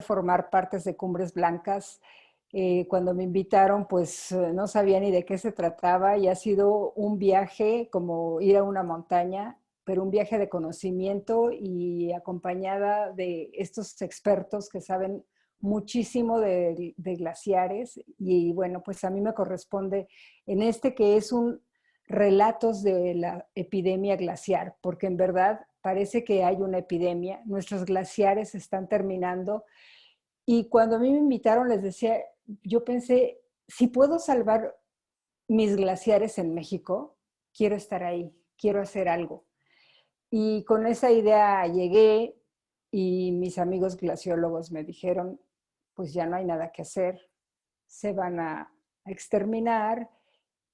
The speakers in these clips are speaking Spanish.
formar partes de Cumbres Blancas. Cuando me invitaron, pues no sabía ni de qué se trataba y ha sido un viaje como ir a una montaña, pero un viaje de conocimiento y acompañada de estos expertos que saben muchísimo de glaciares. Y bueno, pues a mí me corresponde en este que es un relatos de la epidemia glaciar, porque en verdad parece que hay una epidemia, nuestros glaciares están terminando. Y cuando a mí me invitaron, les decía, yo pensé, si puedo salvar mis glaciares en México, quiero estar ahí, quiero hacer algo. Y con esa idea llegué y mis amigos glaciólogos me dijeron, pues ya no hay nada que hacer, se van a exterminar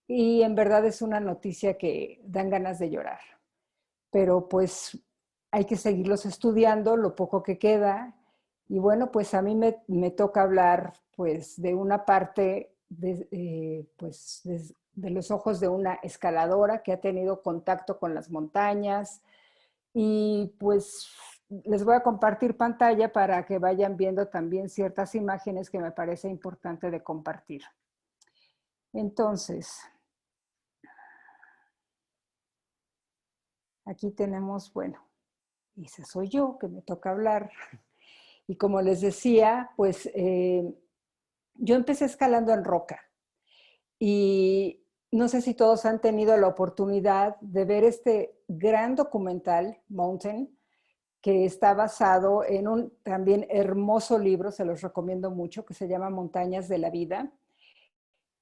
y en verdad es una noticia que dan ganas de llorar. Pero pues hay que seguirlos estudiando, lo poco que queda. Y bueno, pues a mí me toca hablar pues de una parte pues, de los ojos de una escaladora que ha tenido contacto con las montañas. Y pues les voy a compartir pantalla para que vayan viendo también ciertas imágenes que me parece importante de compartir. Entonces, aquí tenemos, bueno, ese soy yo que me toca hablar. Y como les decía, pues yo empecé escalando en roca y no sé si todos han tenido la oportunidad de ver este gran documental, Mountain, que está basado en un también hermoso libro, se los recomiendo mucho, que se llama Montañas de la Vida,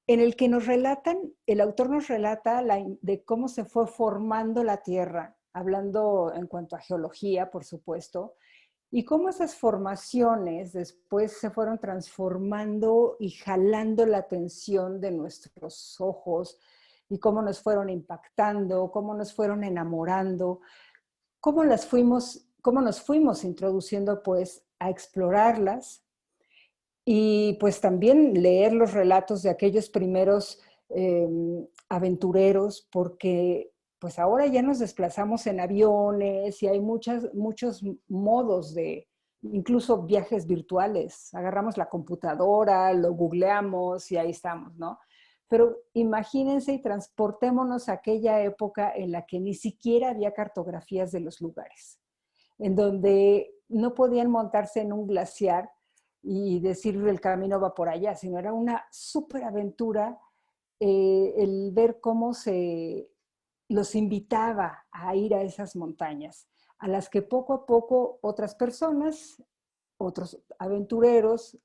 en el que nos relatan, el autor nos relata de cómo se fue formando la Tierra, hablando en cuanto a geología, por supuesto, y cómo esas formaciones después se fueron transformando y jalando la atención de nuestros ojos y cómo nos fueron impactando, cómo nos fueron enamorando, cómo nos fuimos introduciendo pues a explorarlas y pues también leer los relatos de aquellos primeros eh, aventureros, porque pues ahora ya nos desplazamos en aviones y hay muchos modos de, incluso viajes virtuales. Agarramos la computadora, lo googleamos y ahí estamos, ¿no? Pero imagínense y transportémonos a aquella época en la que ni siquiera había cartografías de los lugares, en donde no podían montarse en un glaciar y decir el camino va por allá, sino era una súper aventura el ver cómo se los invitaba a ir a esas montañas, a las que poco a poco otras personas, otros aventureros,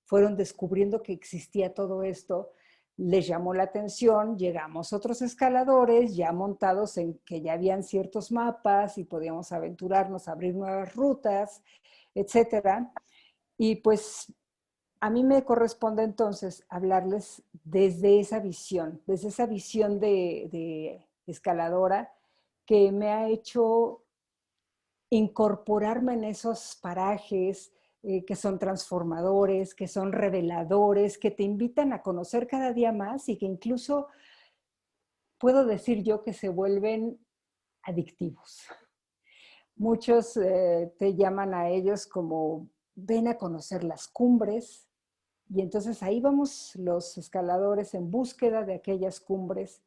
fueron descubriendo que existía todo esto, les llamó la atención, llegamos otros escaladores ya montados en que ya habían ciertos mapas y podíamos aventurarnos, abrir nuevas rutas, etcétera. Y pues a mí me corresponde entonces hablarles desde esa visión de escaladora que me ha hecho incorporarme en esos parajes que son transformadores, que son reveladores, que te invitan a conocer cada día más y que incluso puedo decir yo que se vuelven adictivos. Muchos te llaman a ellos como ven a conocer las cumbres y entonces ahí vamos los escaladores en búsqueda de aquellas cumbres,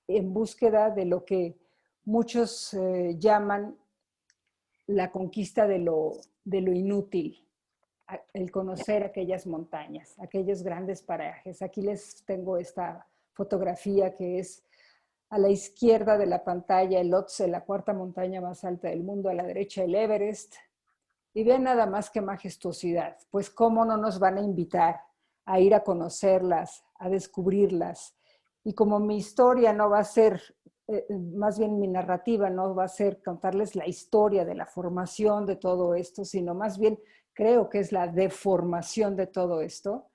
en búsqueda de lo que muchos llaman la conquista de lo inútil, el conocer aquellas montañas, aquellos grandes parajes. Aquí les tengo esta fotografía que es a la izquierda de la pantalla el Lhotse, la cuarta montaña más alta del mundo, a la derecha el Everest. Y vean nada más que majestuosidad. Pues cómo no nos van a invitar a ir a conocerlas, a descubrirlas. Y como mi historia no va a ser, más bien mi narrativa no va a ser contarles la historia de la formación de todo esto, sino más bien creo que es la deformación de todo esto,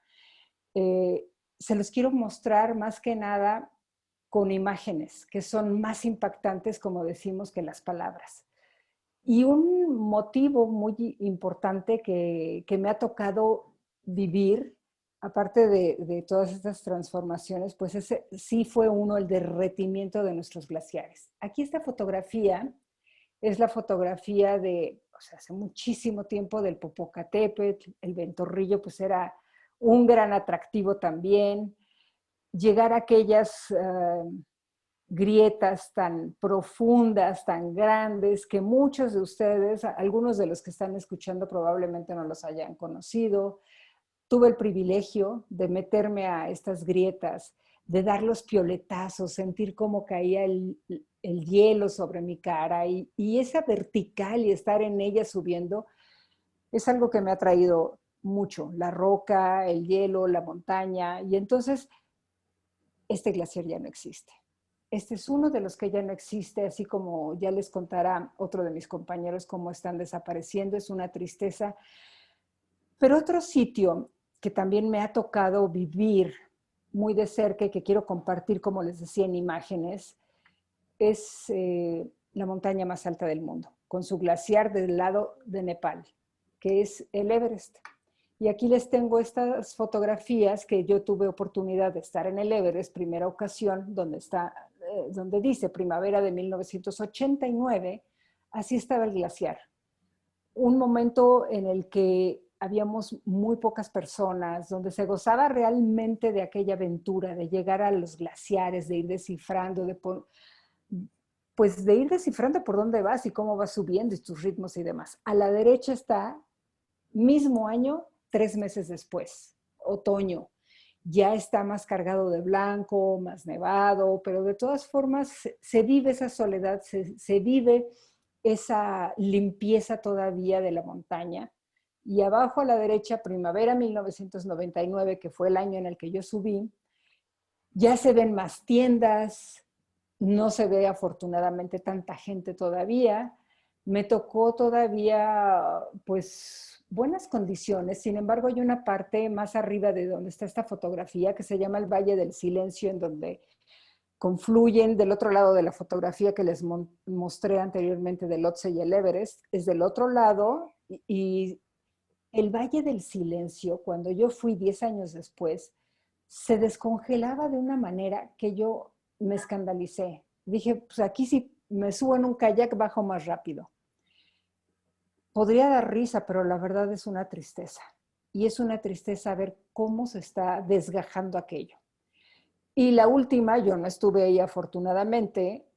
eh, se los quiero mostrar más que nada con imágenes que son más impactantes, como decimos, que las palabras. Y un motivo muy importante que me ha tocado vivir, aparte de todas estas transformaciones, pues ese sí fue uno, el derretimiento de nuestros glaciares. Aquí esta fotografía es la fotografía de pues hace muchísimo tiempo, del Popocatépetl. El Ventorrillo pues era un gran atractivo también. Llegar a aquellas grietas tan profundas, tan grandes, que muchos de ustedes, algunos de los que están escuchando probablemente no los hayan conocido. Tuve el privilegio de meterme a estas grietas, de dar los pioletazos, sentir cómo caía el hielo sobre mi cara y esa vertical y estar en ella subiendo es algo que me ha traído mucho, la roca, el hielo, la montaña, y entonces este glaciar ya no existe. Este es uno de los que ya no existe, así como ya les contará otro de mis compañeros cómo están desapareciendo, es una tristeza. Pero otro sitio que también me ha tocado vivir muy de cerca y que quiero compartir, como les decía, en imágenes, es la montaña más alta del mundo, con su glaciar del lado de Nepal, que es el Everest. Y aquí les tengo estas fotografías que yo tuve oportunidad de estar en el Everest, primera ocasión, donde dice primavera de 1989, así estaba el glaciar. Un momento en el que habíamos muy pocas personas, donde se gozaba realmente de aquella aventura, de llegar a los glaciares, de ir descifrando, pues de ir descifrando por dónde vas y cómo vas subiendo y tus ritmos y demás. A la derecha está, mismo año, 3 meses después, otoño. Ya está más cargado de blanco, más nevado, pero de todas formas se vive esa soledad, se vive esa limpieza todavía de la montaña. Y abajo a la derecha, primavera 1999, que fue el año en el que yo subí, ya se ven más tiendas, no se ve afortunadamente tanta gente todavía. Me tocó todavía, pues, buenas condiciones. Sin embargo, hay una parte más arriba de donde está esta fotografía que se llama el Valle del Silencio, en donde confluyen del otro lado de la fotografía que les mostré anteriormente del Lhotse y el Everest, es del otro lado, y el Valle del Silencio, cuando yo fui 10 años después, se descongelaba de una manera que yo me escandalicé. Dije, pues aquí si me subo en un kayak bajo más rápido. Podría dar risa, pero la verdad es una tristeza. Y es una tristeza ver cómo se está desgajando aquello. Y la última, yo no estuve ahí afortunadamente,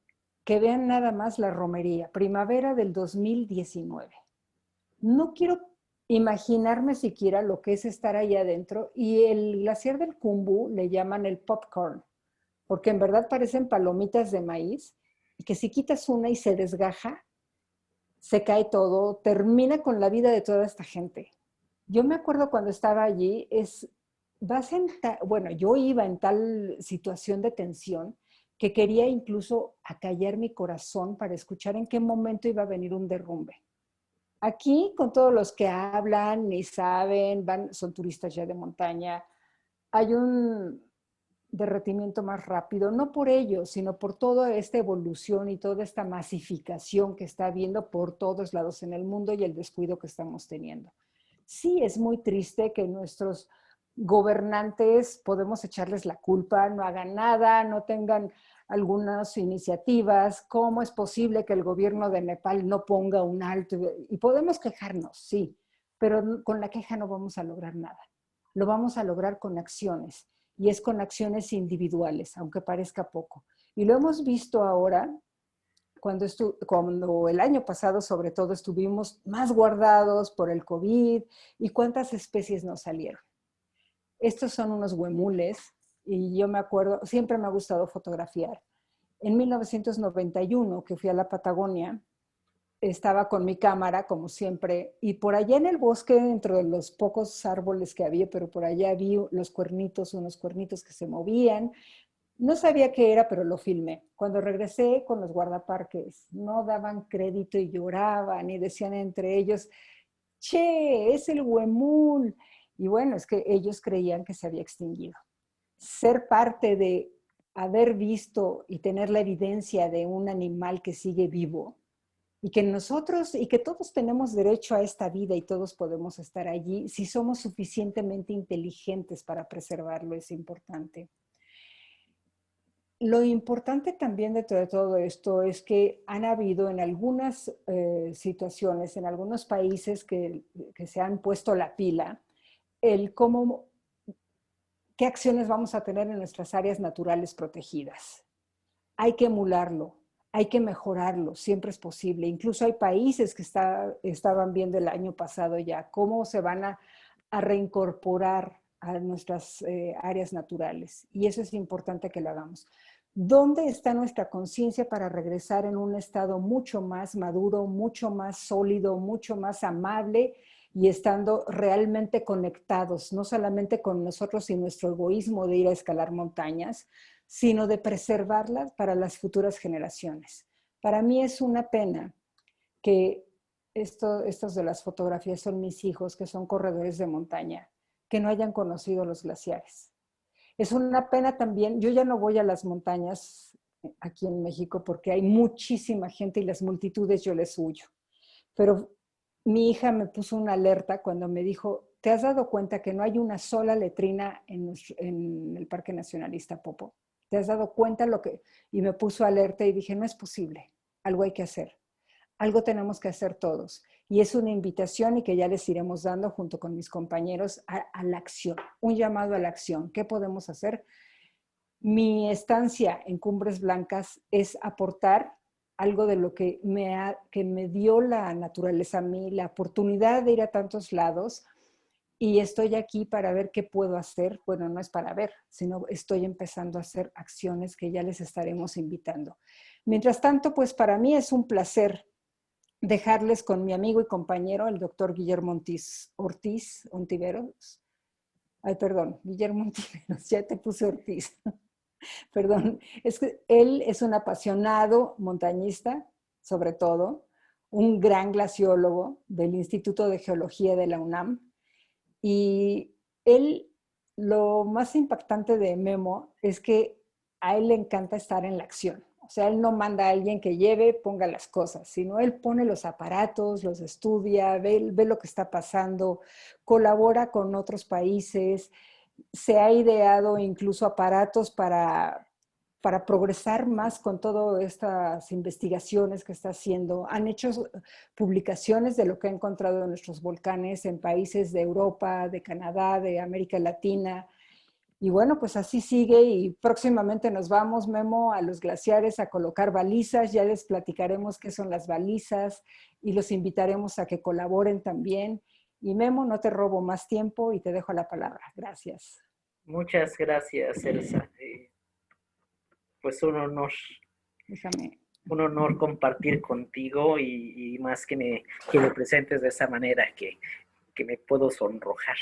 que vean nada más la romería, primavera del 2019. No quiero imaginarme siquiera lo que es estar ahí adentro, y el glaciar del Khumbu le llaman el popcorn, porque en verdad parecen palomitas de maíz, y que si quitas una y se desgaja, se cae todo, termina con la vida de toda esta gente. Yo me acuerdo cuando estaba allí, bueno, yo iba en tal situación de tensión que quería incluso acallar mi corazón para escuchar en qué momento iba a venir un derrumbe. Aquí, con todos los que hablan y saben, son turistas ya de montaña, hay un derretimiento más rápido, no por ello, sino por toda esta evolución y toda esta masificación que está habiendo por todos lados en el mundo y el descuido que estamos teniendo. Sí, es muy triste que nuestros gobernantes, podemos echarles la culpa, no hagan nada, no tengan algunas iniciativas. ¿Cómo es posible que el gobierno de Nepal no ponga un alto? Y podemos quejarnos, sí, pero con la queja no vamos a lograr nada. Lo vamos a lograr con acciones, y es con acciones individuales, aunque parezca poco. Y lo hemos visto ahora, cuando el año pasado sobre todo estuvimos más guardados por el COVID, y cuántas especies nos salieron. Estos son unos huemules, y yo me acuerdo, siempre me ha gustado fotografiar. En 1991, que fui a la Patagonia, estaba con mi cámara, como siempre, y por allá en el bosque, dentro de los pocos árboles que había, pero por allá vi unos cuernitos que se movían. No sabía qué era, pero lo filmé. Cuando regresé con los guardaparques, no daban crédito y lloraban y decían entre ellos, che, es el huemul. Y bueno, es que ellos creían que se había extinguido. Ser parte de haber visto y tener la evidencia de un animal que sigue vivo, y que nosotros y que todos tenemos derecho a esta vida y todos podemos estar allí si somos suficientemente inteligentes para preservarlo, es importante. Lo importante también de todo esto es que han habido en algunas situaciones, en algunos países que se han puesto la pila, el cómo, qué acciones vamos a tener en nuestras áreas naturales protegidas. Hay que emularlo, hay que mejorarlo, siempre es posible. Incluso hay países que estaban viendo el año pasado ya cómo se van a reincorporar a nuestras áreas naturales. Y eso es importante que lo hagamos. ¿Dónde está nuestra conciencia para regresar en un estado mucho más maduro, mucho más sólido, mucho más amable y estando realmente conectados, no solamente con nosotros y nuestro egoísmo de ir a escalar montañas, sino de preservarlas para las futuras generaciones? Para mí es una pena que estos de las fotografías son mis hijos, que son corredores de montaña, que no hayan conocido los glaciares. Es una pena también, yo ya no voy a las montañas aquí en México porque hay muchísima gente y las multitudes yo les huyo. Pero mi hija me puso una alerta cuando me dijo, ¿te has dado cuenta que no hay una sola letrina en el Parque Nacionalista Popo? ¿Te has dado cuenta lo que...? Y me puso alerta y dije, no es posible, algo hay que hacer, algo tenemos que hacer todos. Y es una invitación y que ya les iremos dando junto con mis compañeros a la acción, un llamado a la acción. ¿Qué podemos hacer? Mi estancia en Cumbres Blancas es aportar algo de lo que me dio la naturaleza a mí, la oportunidad de ir a tantos lados, y estoy aquí para ver qué puedo hacer. Bueno, no es para ver, sino estoy empezando a hacer acciones que ya les estaremos invitando. Mientras tanto, pues para mí es un placer dejarles con mi amigo y compañero, el doctor Guillermo Ortiz Ontiveros. Ay, perdón, Guillermo Ontiveros, ya te puse Ortiz. Perdón, es que él es un apasionado montañista, sobre todo, un gran glaciólogo del Instituto de Geología de la UNAM. Y él, lo más impactante de Memo es que a él le encanta estar en la acción. O sea, él no manda a alguien que lleve, ponga las cosas, sino él pone los aparatos, los estudia, ve lo que está pasando, colabora con otros países, se ha ideado incluso aparatos para progresar más con todas estas investigaciones que está haciendo. Han hecho publicaciones de lo que ha encontrado en nuestros volcanes en países de Europa, de Canadá, de América Latina. Y bueno, pues así sigue y próximamente nos vamos, Memo, a los glaciares a colocar balizas. Ya les platicaremos qué son las balizas y los invitaremos a que colaboren también. Y Memo, no te robo más tiempo y te dejo la palabra. Gracias. Muchas gracias, Elsa. Pues Déjame. un honor compartir contigo y más que me presentes de esa manera que me puedo sonrojar.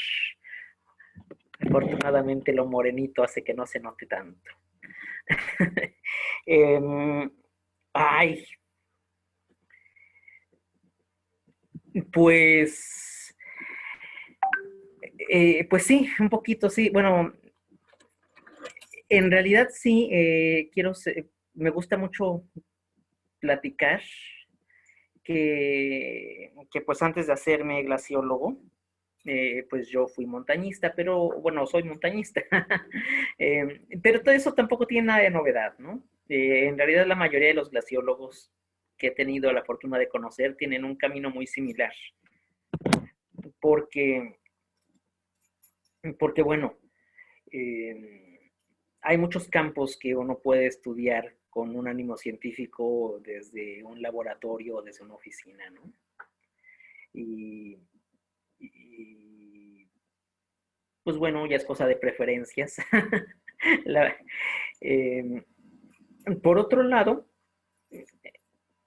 Afortunadamente lo morenito hace que no se note tanto. eh, ay, pues, pues sí, un poquito, sí. Bueno, en realidad sí, me gusta mucho platicar que pues antes de hacerme glaciólogo, pues yo fui montañista, pero bueno, soy montañista. Pero todo eso tampoco tiene nada de novedad, ¿no? En realidad la mayoría de los glaciólogos que he tenido la fortuna de conocer tienen un camino muy similar, porque, porque bueno, hay muchos campos que uno puede estudiar con un ánimo científico desde un laboratorio o desde una oficina, ¿no? Y, y pues bueno, ya es cosa de preferencias. La, eh, por otro lado,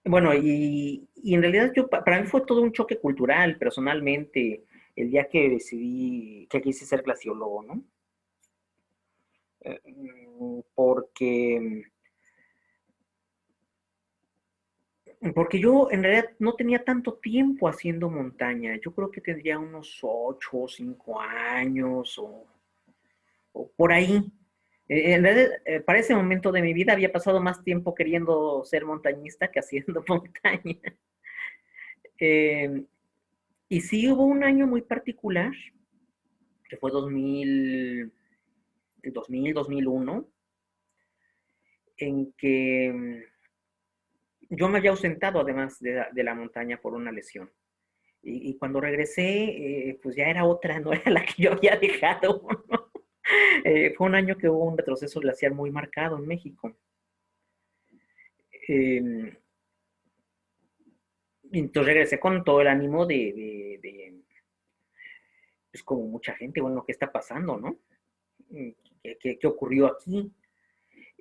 bueno, y en realidad para mí fue todo un choque cultural, personalmente, el día que decidí que quise ser glaciólogo, ¿no? Porque, porque yo en realidad no tenía tanto tiempo haciendo montaña. Yo creo que tendría unos 8 o 5 años o por ahí. En realidad, para ese momento de mi vida había pasado más tiempo queriendo ser montañista que haciendo montaña. Eh, y sí hubo un año muy particular, que fue 2001, en que yo me había ausentado además de la montaña por una lesión. Y cuando regresé, pues ya era otra, no era la que yo había dejado. ¿No? Fue un año que hubo un retroceso glaciar muy marcado en México. Eh, y entonces regresé con todo el ánimo pues como mucha gente, bueno, ¿qué está pasando, no? ¿Qué ocurrió aquí?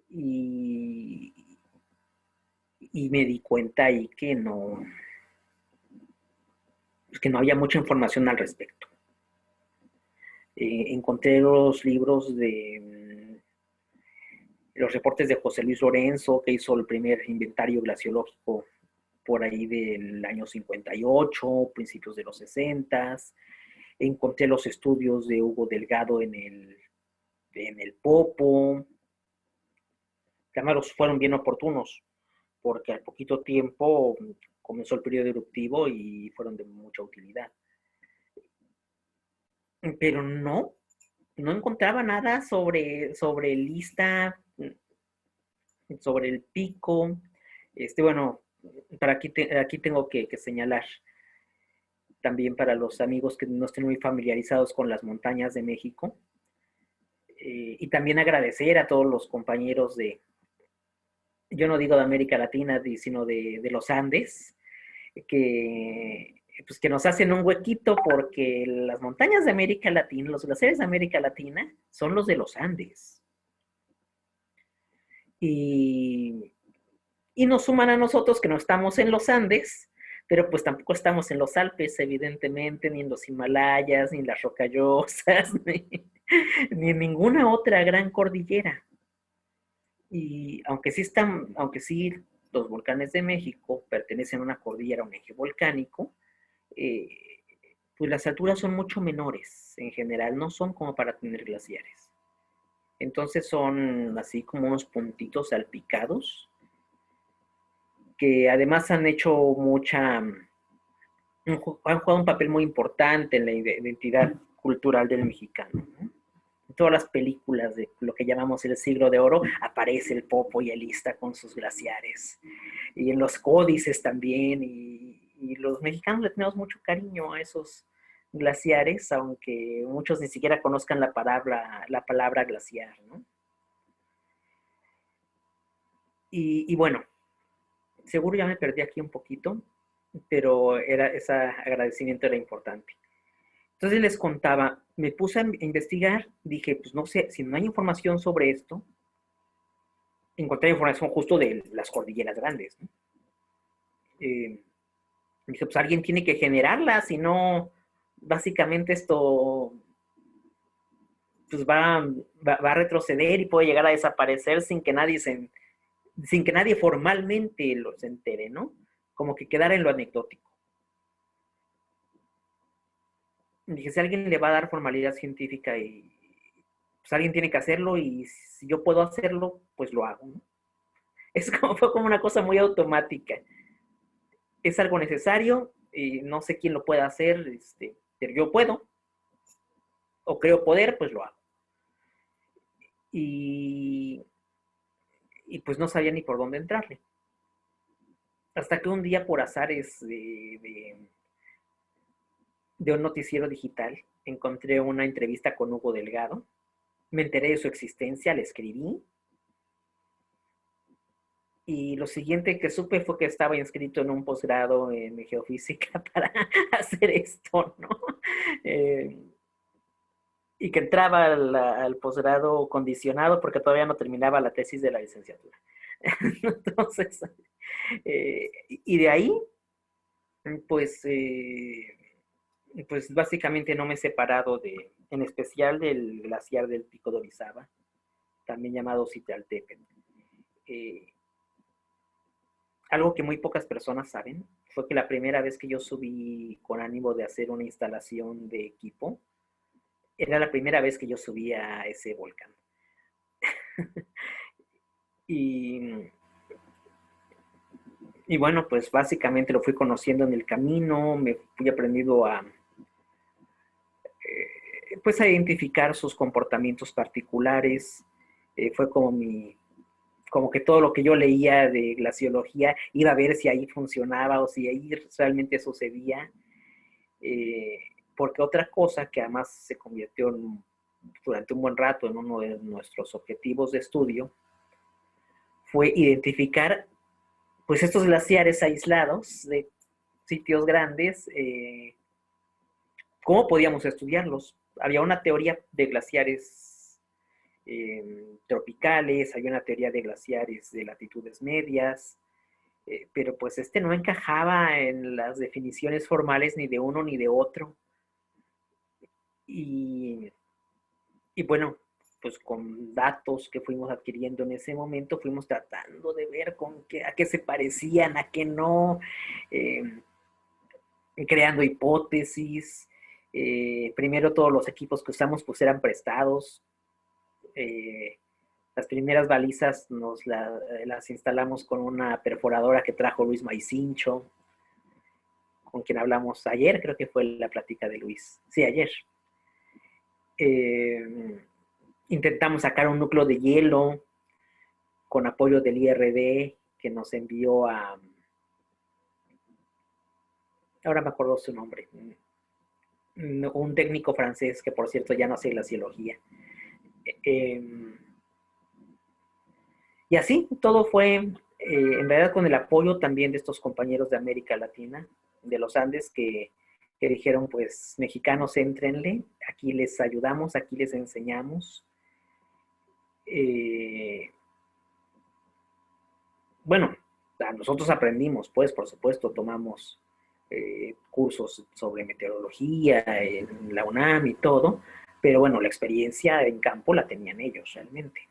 Y, y me di cuenta ahí pues que no había mucha información al respecto. Encontré los libros de los reportes de José Luis Lorenzo, que hizo el primer inventario glaciológico por ahí del año 58, principios de los 60. Encontré los estudios de Hugo Delgado en el Popo, que además fueron bien oportunos, porque al poquito tiempo comenzó el periodo eruptivo y fueron de mucha utilidad. Pero no encontraba nada sobre lista, sobre el pico. Bueno, aquí tengo que señalar también para los amigos que no estén muy familiarizados con las montañas de México, y también agradecer a todos los compañeros yo no digo de América Latina, sino de los Andes, pues que nos hacen un huequito porque las montañas de América Latina, los glaciares de América Latina, son los de los Andes. Y, y nos suman a nosotros que no estamos en los Andes, pero pues tampoco estamos en los Alpes, evidentemente, ni en los Himalayas, ni en las Rocallosas, ni en ninguna otra gran cordillera. Y aunque sí los volcanes de México pertenecen a una cordillera, a un eje volcánico, eh, pues las alturas son mucho menores en general, no son como para tener glaciares. Entonces son así como unos puntitos salpicados, que además han hecho han jugado un papel muy importante en la identidad cultural del mexicano, ¿no? En todas las películas de lo que llamamos el siglo de oro, aparece el Popo y el Ista con sus glaciares. Y en los códices también, y los mexicanos le tenemos mucho cariño a esos glaciares, aunque muchos ni siquiera conozcan la palabra glaciar, ¿no? Y bueno, seguro ya me perdí aquí un poquito, pero ese agradecimiento era importante. Entonces les contaba, me puse a investigar, dije, pues no sé, si no hay información sobre esto, encontré información justo de las cordilleras grandes, ¿no? Dije, pues alguien tiene que generarla, si no, básicamente esto pues va a retroceder y puede llegar a desaparecer sin que nadie formalmente se entere, ¿no? Como que quedara en lo anecdótico. Dije, si alguien le va a dar formalidad científica y pues alguien tiene que hacerlo y si yo puedo hacerlo, pues lo hago, ¿no? Fue como una cosa muy automática. Es algo necesario y no sé quién lo pueda hacer, pero yo puedo o creo poder, pues lo hago. Y, y pues no sabía ni por dónde entrarle. Hasta que un día por azares de un noticiero digital encontré una entrevista con Hugo Delgado, me enteré de su existencia, le escribí, y lo siguiente que supe fue que estaba inscrito en un posgrado en geofísica para hacer esto, ¿no? Y que entraba al posgrado condicionado porque todavía no terminaba la tesis de la licenciatura. Entonces, y de ahí, pues, pues básicamente no me he separado en especial del glaciar del Pico de Orizaba, también llamado Citaltépetl. Algo que muy pocas personas saben fue que la primera vez que yo subí con ánimo de hacer una instalación de equipo, era la primera vez que yo subía a ese volcán. y, y bueno, pues básicamente lo fui conociendo en el camino, me fui aprendiendo pues a identificar sus comportamientos particulares. Fue como como que todo lo que yo leía de glaciología iba a ver si ahí funcionaba o si ahí realmente sucedía. Eh, Porque otra cosa que además se convirtió durante un buen rato en uno de nuestros objetivos de estudio fue identificar pues estos glaciares aislados de sitios grandes, cómo podíamos estudiarlos. Había una teoría de glaciares tropicales, hay una teoría de glaciares de latitudes medias, pero pues no encajaba en las definiciones formales ni de uno ni de otro. Y, y bueno, pues con datos que fuimos adquiriendo en ese momento, fuimos tratando de ver a qué se parecían, a qué no, eh, creando hipótesis. Primero todos los equipos que usamos pues eran prestados. Eh, las primeras balizas las instalamos con una perforadora que trajo Luis Maicincho, con quien hablamos ayer, creo que fue la plática de Luis. Sí, ayer. Intentamos sacar un núcleo de hielo con apoyo del IRD que nos envió ahora me acuerdo su nombre, un técnico francés que por cierto ya no hace glaciología. Y así todo fue, en realidad con el apoyo también de estos compañeros de América Latina, de los Andes, que dijeron, pues, mexicanos, éntrenle, aquí les ayudamos, aquí les enseñamos. Bueno, nosotros aprendimos, pues, por supuesto, tomamos cursos sobre meteorología en la UNAM y todo, pero bueno, la experiencia en campo la tenían ellos realmente.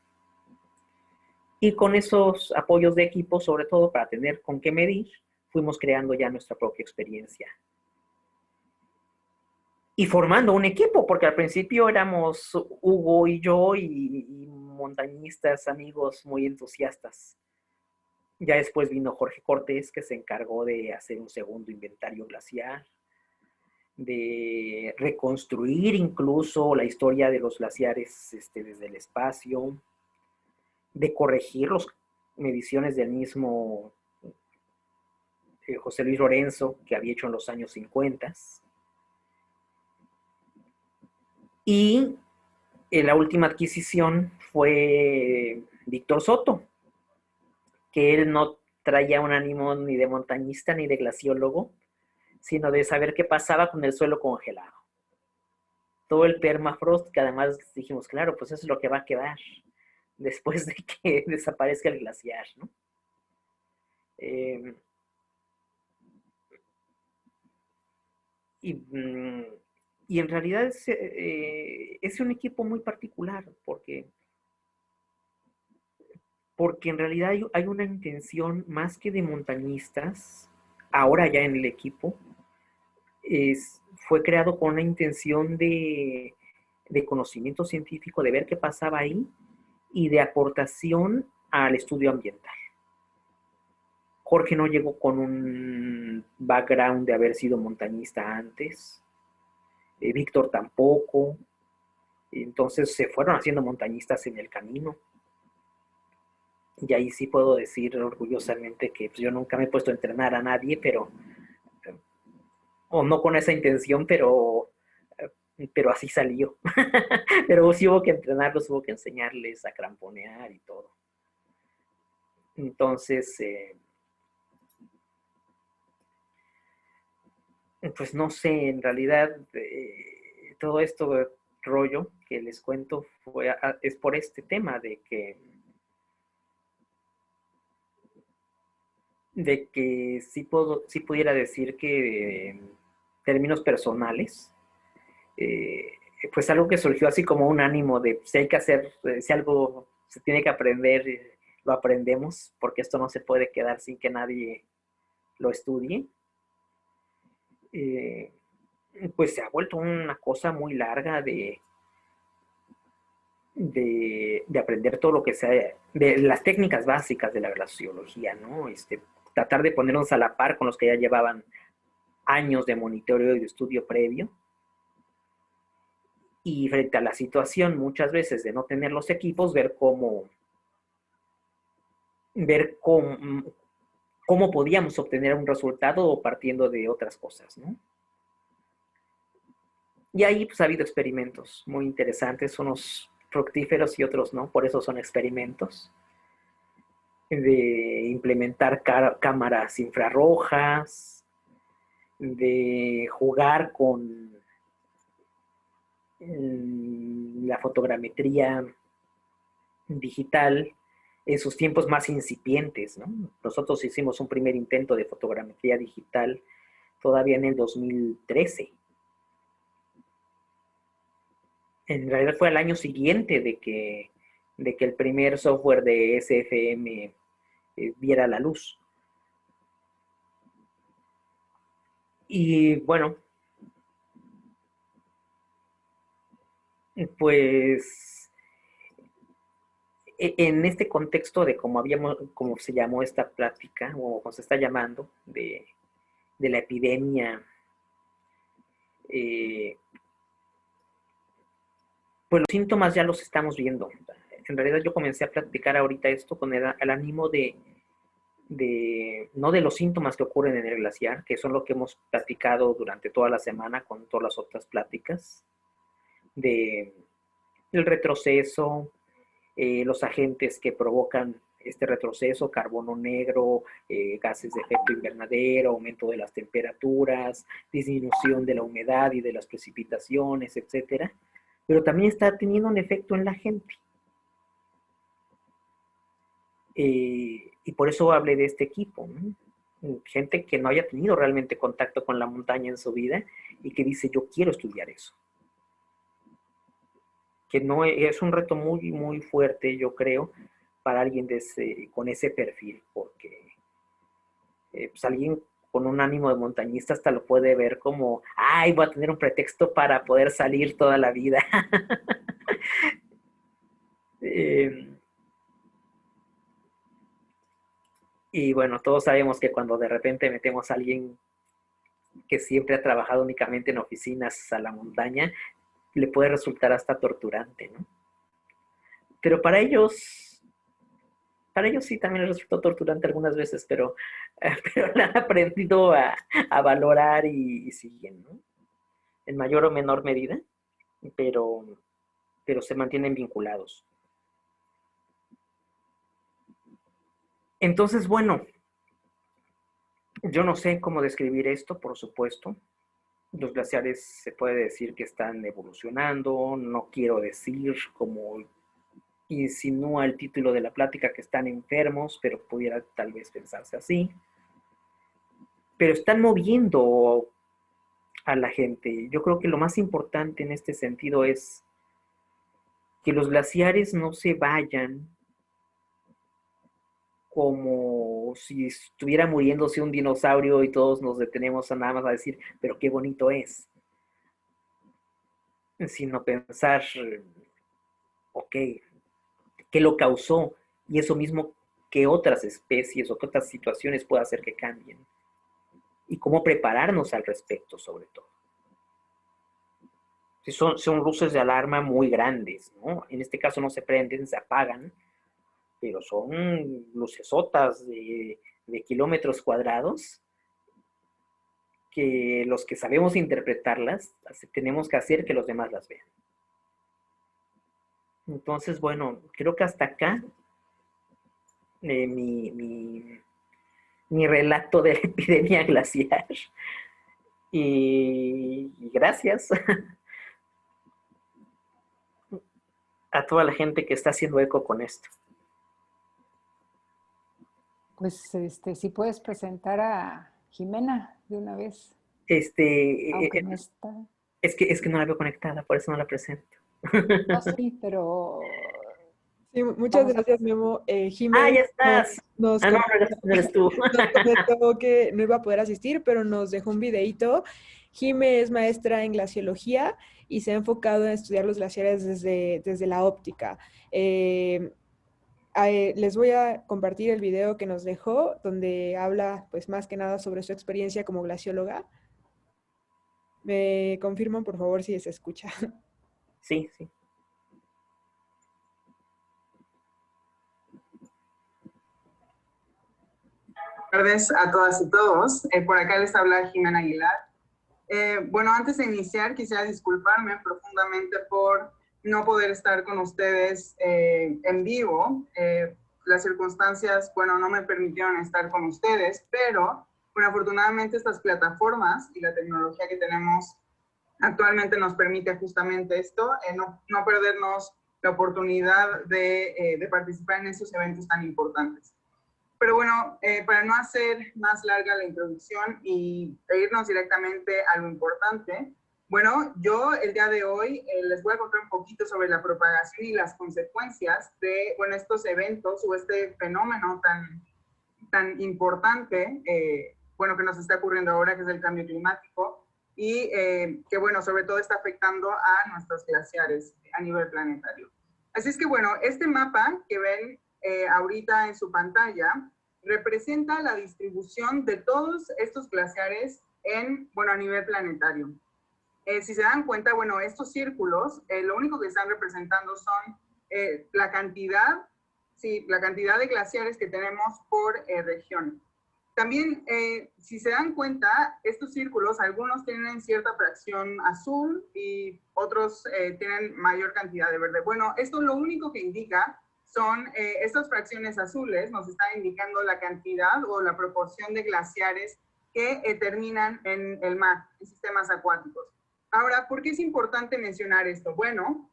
Y con esos apoyos de equipo, sobre todo para tener con qué medir, fuimos creando ya nuestra propia experiencia. Y formando un equipo, porque al principio éramos Hugo y yo y montañistas, amigos muy entusiastas. Ya después vino Jorge Cortés, que se encargó de hacer un segundo inventario glaciar, de reconstruir incluso la historia de los glaciares desde el espacio, de corregir las mediciones del mismo José Luis Lorenzo, que había hecho en los años 50. Y la última adquisición fue Víctor Soto, que él no traía un ánimo ni de montañista ni de glaciólogo, sino de saber qué pasaba con el suelo congelado. Todo el permafrost, que además dijimos, claro, pues eso es lo que va a quedar después de que desaparezca el glaciar, ¿no? Y, y en realidad es un equipo muy particular, porque en realidad hay una intención más que de montañistas, ahora ya en el equipo, fue creado con una intención de conocimiento científico, de ver qué pasaba ahí y de aportación al estudio ambiental. Jorge no llegó con un background de haber sido montañista antes, Víctor tampoco, entonces se fueron haciendo montañistas en el camino. Y ahí sí puedo decir orgullosamente que pues, yo nunca me he puesto a entrenar a nadie, pero, o no con esa intención, pero así salió. Pero sí hubo que entrenarlos, hubo que enseñarles a cramponear y todo. Entonces, pues no sé, en realidad todo esto rollo que les cuento es por este tema de que sí pudiera decir que en términos personales, eh, pues algo que surgió así como un ánimo de si hay que hacer, si algo se tiene que aprender, lo aprendemos, porque esto no se puede quedar sin que nadie lo estudie. Pues se ha vuelto una cosa muy larga de aprender todo lo que sea, de las técnicas básicas de la glaciología, ¿no? Tratar de ponernos a la par con los que ya llevaban años de monitoreo y de estudio previo. Y frente a la situación muchas veces de no tener los equipos, ver ver cómo podíamos obtener un resultado partiendo de otras cosas, ¿no? Y ahí pues ha habido experimentos muy interesantes, unos fructíferos y otros no, por eso son experimentos, de implementar cámaras infrarrojas, de jugar con la fotogrametría digital en sus tiempos más incipientes, ¿no? Nosotros hicimos un primer intento de fotogrametría digital todavía en el 2013. En realidad fue al año siguiente de que el primer software de SFM viera la luz. Y bueno, pues en este contexto de cómo se llamó esta plática, o como se está llamando, de la epidemia, eh, pues los síntomas ya los estamos viendo. En realidad yo comencé a platicar ahorita esto con el ánimo no de los síntomas que ocurren en el glaciar, que son lo que hemos platicado durante toda la semana con todas las otras pláticas, de el retroceso, los agentes que provocan este retroceso, carbono negro, gases de efecto invernadero, aumento de las temperaturas, disminución de la humedad y de las precipitaciones, etcétera. Pero también está teniendo un efecto en la gente. Y por eso hablé de este equipo, ¿no? Gente que no haya tenido realmente contacto con la montaña en su vida y que dice, yo quiero estudiar eso. Que no es un reto muy, muy fuerte, yo creo, para alguien con ese perfil, porque pues alguien con un ánimo de montañista hasta lo puede ver como, ay, voy a tener un pretexto para poder salir toda la vida. Y bueno, todos sabemos que cuando de repente metemos a alguien que siempre ha trabajado únicamente en oficinas a la montaña, le puede resultar hasta torturante, ¿no? Pero para ellos sí también les resultó torturante algunas veces, pero la han aprendido a valorar y siguen, ¿no? En mayor o menor medida, pero, pero se mantienen vinculados. Entonces, bueno, yo no sé cómo describir esto, por supuesto. Los glaciares se puede decir que están evolucionando, no quiero decir como insinúa el título de la plática que están enfermos, pero pudiera tal vez pensarse así. Pero están moviendo a la gente. Yo creo que lo más importante en este sentido es que los glaciares no se vayan como si estuviera muriéndose un dinosaurio y todos nos detenemos a nada más a decir, pero qué bonito es. Sino pensar, ok, ¿qué lo causó? Y eso mismo, ¿qué otras especies o qué otras situaciones puede hacer que cambien? Y cómo prepararnos al respecto, sobre todo. Son luces de alarma muy grandes, ¿no? En este caso no se prenden, se apagan, pero son lucesotas de kilómetros cuadrados que los que sabemos interpretarlas tenemos que hacer que los demás las vean. Entonces, bueno, creo que hasta acá mi relato de la epidemia glaciar. Y gracias a toda la gente que está haciendo eco con esto. Pues si puedes presentar a Jimena de una vez, aunque no está. Es que no la veo conectada, por eso no la presento. No, sí, pero Sí, muchas vamos a... gracias, Memo. Ah, Jime ya estás. nos, Ah, no, com- no eres tú. nos comentó que no iba a poder asistir, pero nos dejó un videíto. Jime es maestra en glaciología y se ha enfocado en estudiar los glaciares desde la óptica. Les voy a compartir el video que nos dejó, donde habla pues más que nada sobre su experiencia como glacióloga. Me confirman, por favor, si se escucha. Sí, sí. Buenas tardes a todas y todos. Por acá les habla Jimena Aguilar. Bueno, antes de iniciar quisiera disculparme profundamente por no poder estar con ustedes en vivo. Las circunstancias, bueno, no me permitieron estar con ustedes, pero bueno, afortunadamente estas plataformas y la tecnología que tenemos actualmente nos permite justamente esto, no perdernos la oportunidad de participar en estos eventos tan importantes. Pero bueno, para no hacer más larga la introducción e irnos directamente a lo importante, bueno, yo el día de hoy les voy a contar un poquito sobre la propagación y las consecuencias de, bueno, estos eventos o este fenómeno tan importante, bueno, que nos está ocurriendo ahora, que es el cambio climático, y que, bueno, sobre todo está afectando a nuestros glaciares a nivel planetario. Así es que, bueno, este mapa que ven ahorita en su pantalla representa la distribución de todos estos glaciares bueno, a nivel planetario. Si se dan cuenta, bueno, estos círculos, lo único que están representando son la cantidad de glaciares que tenemos por región. También, si se dan cuenta, estos círculos, algunos tienen cierta fracción azul y otros tienen mayor cantidad de verde. Bueno, esto lo único que indica son estas fracciones azules, nos están indicando la cantidad o la proporción de glaciares que terminan en el mar, en sistemas acuáticos. Ahora, ¿por qué es importante mencionar esto? Bueno,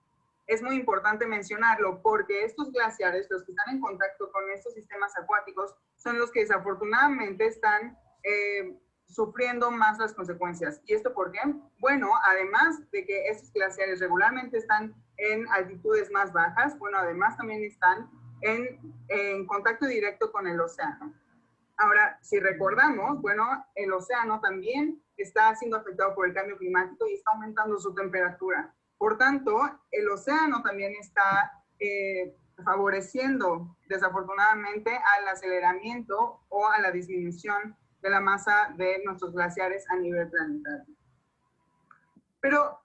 es muy importante mencionarlo porque estos glaciares, los que están en contacto con estos sistemas acuáticos, son los que desafortunadamente están sufriendo más las consecuencias. ¿Y esto por qué? Bueno, además de que estos glaciares regularmente están en altitudes más bajas, bueno, además también están en contacto directo con el océano. Ahora, si recordamos, bueno, el océano también está siendo afectado por el cambio climático y está aumentando su temperatura. Por tanto, el océano también está favoreciendo, desafortunadamente, al aceleramiento o a la disminución de la masa de nuestros glaciares a nivel planetario. Pero,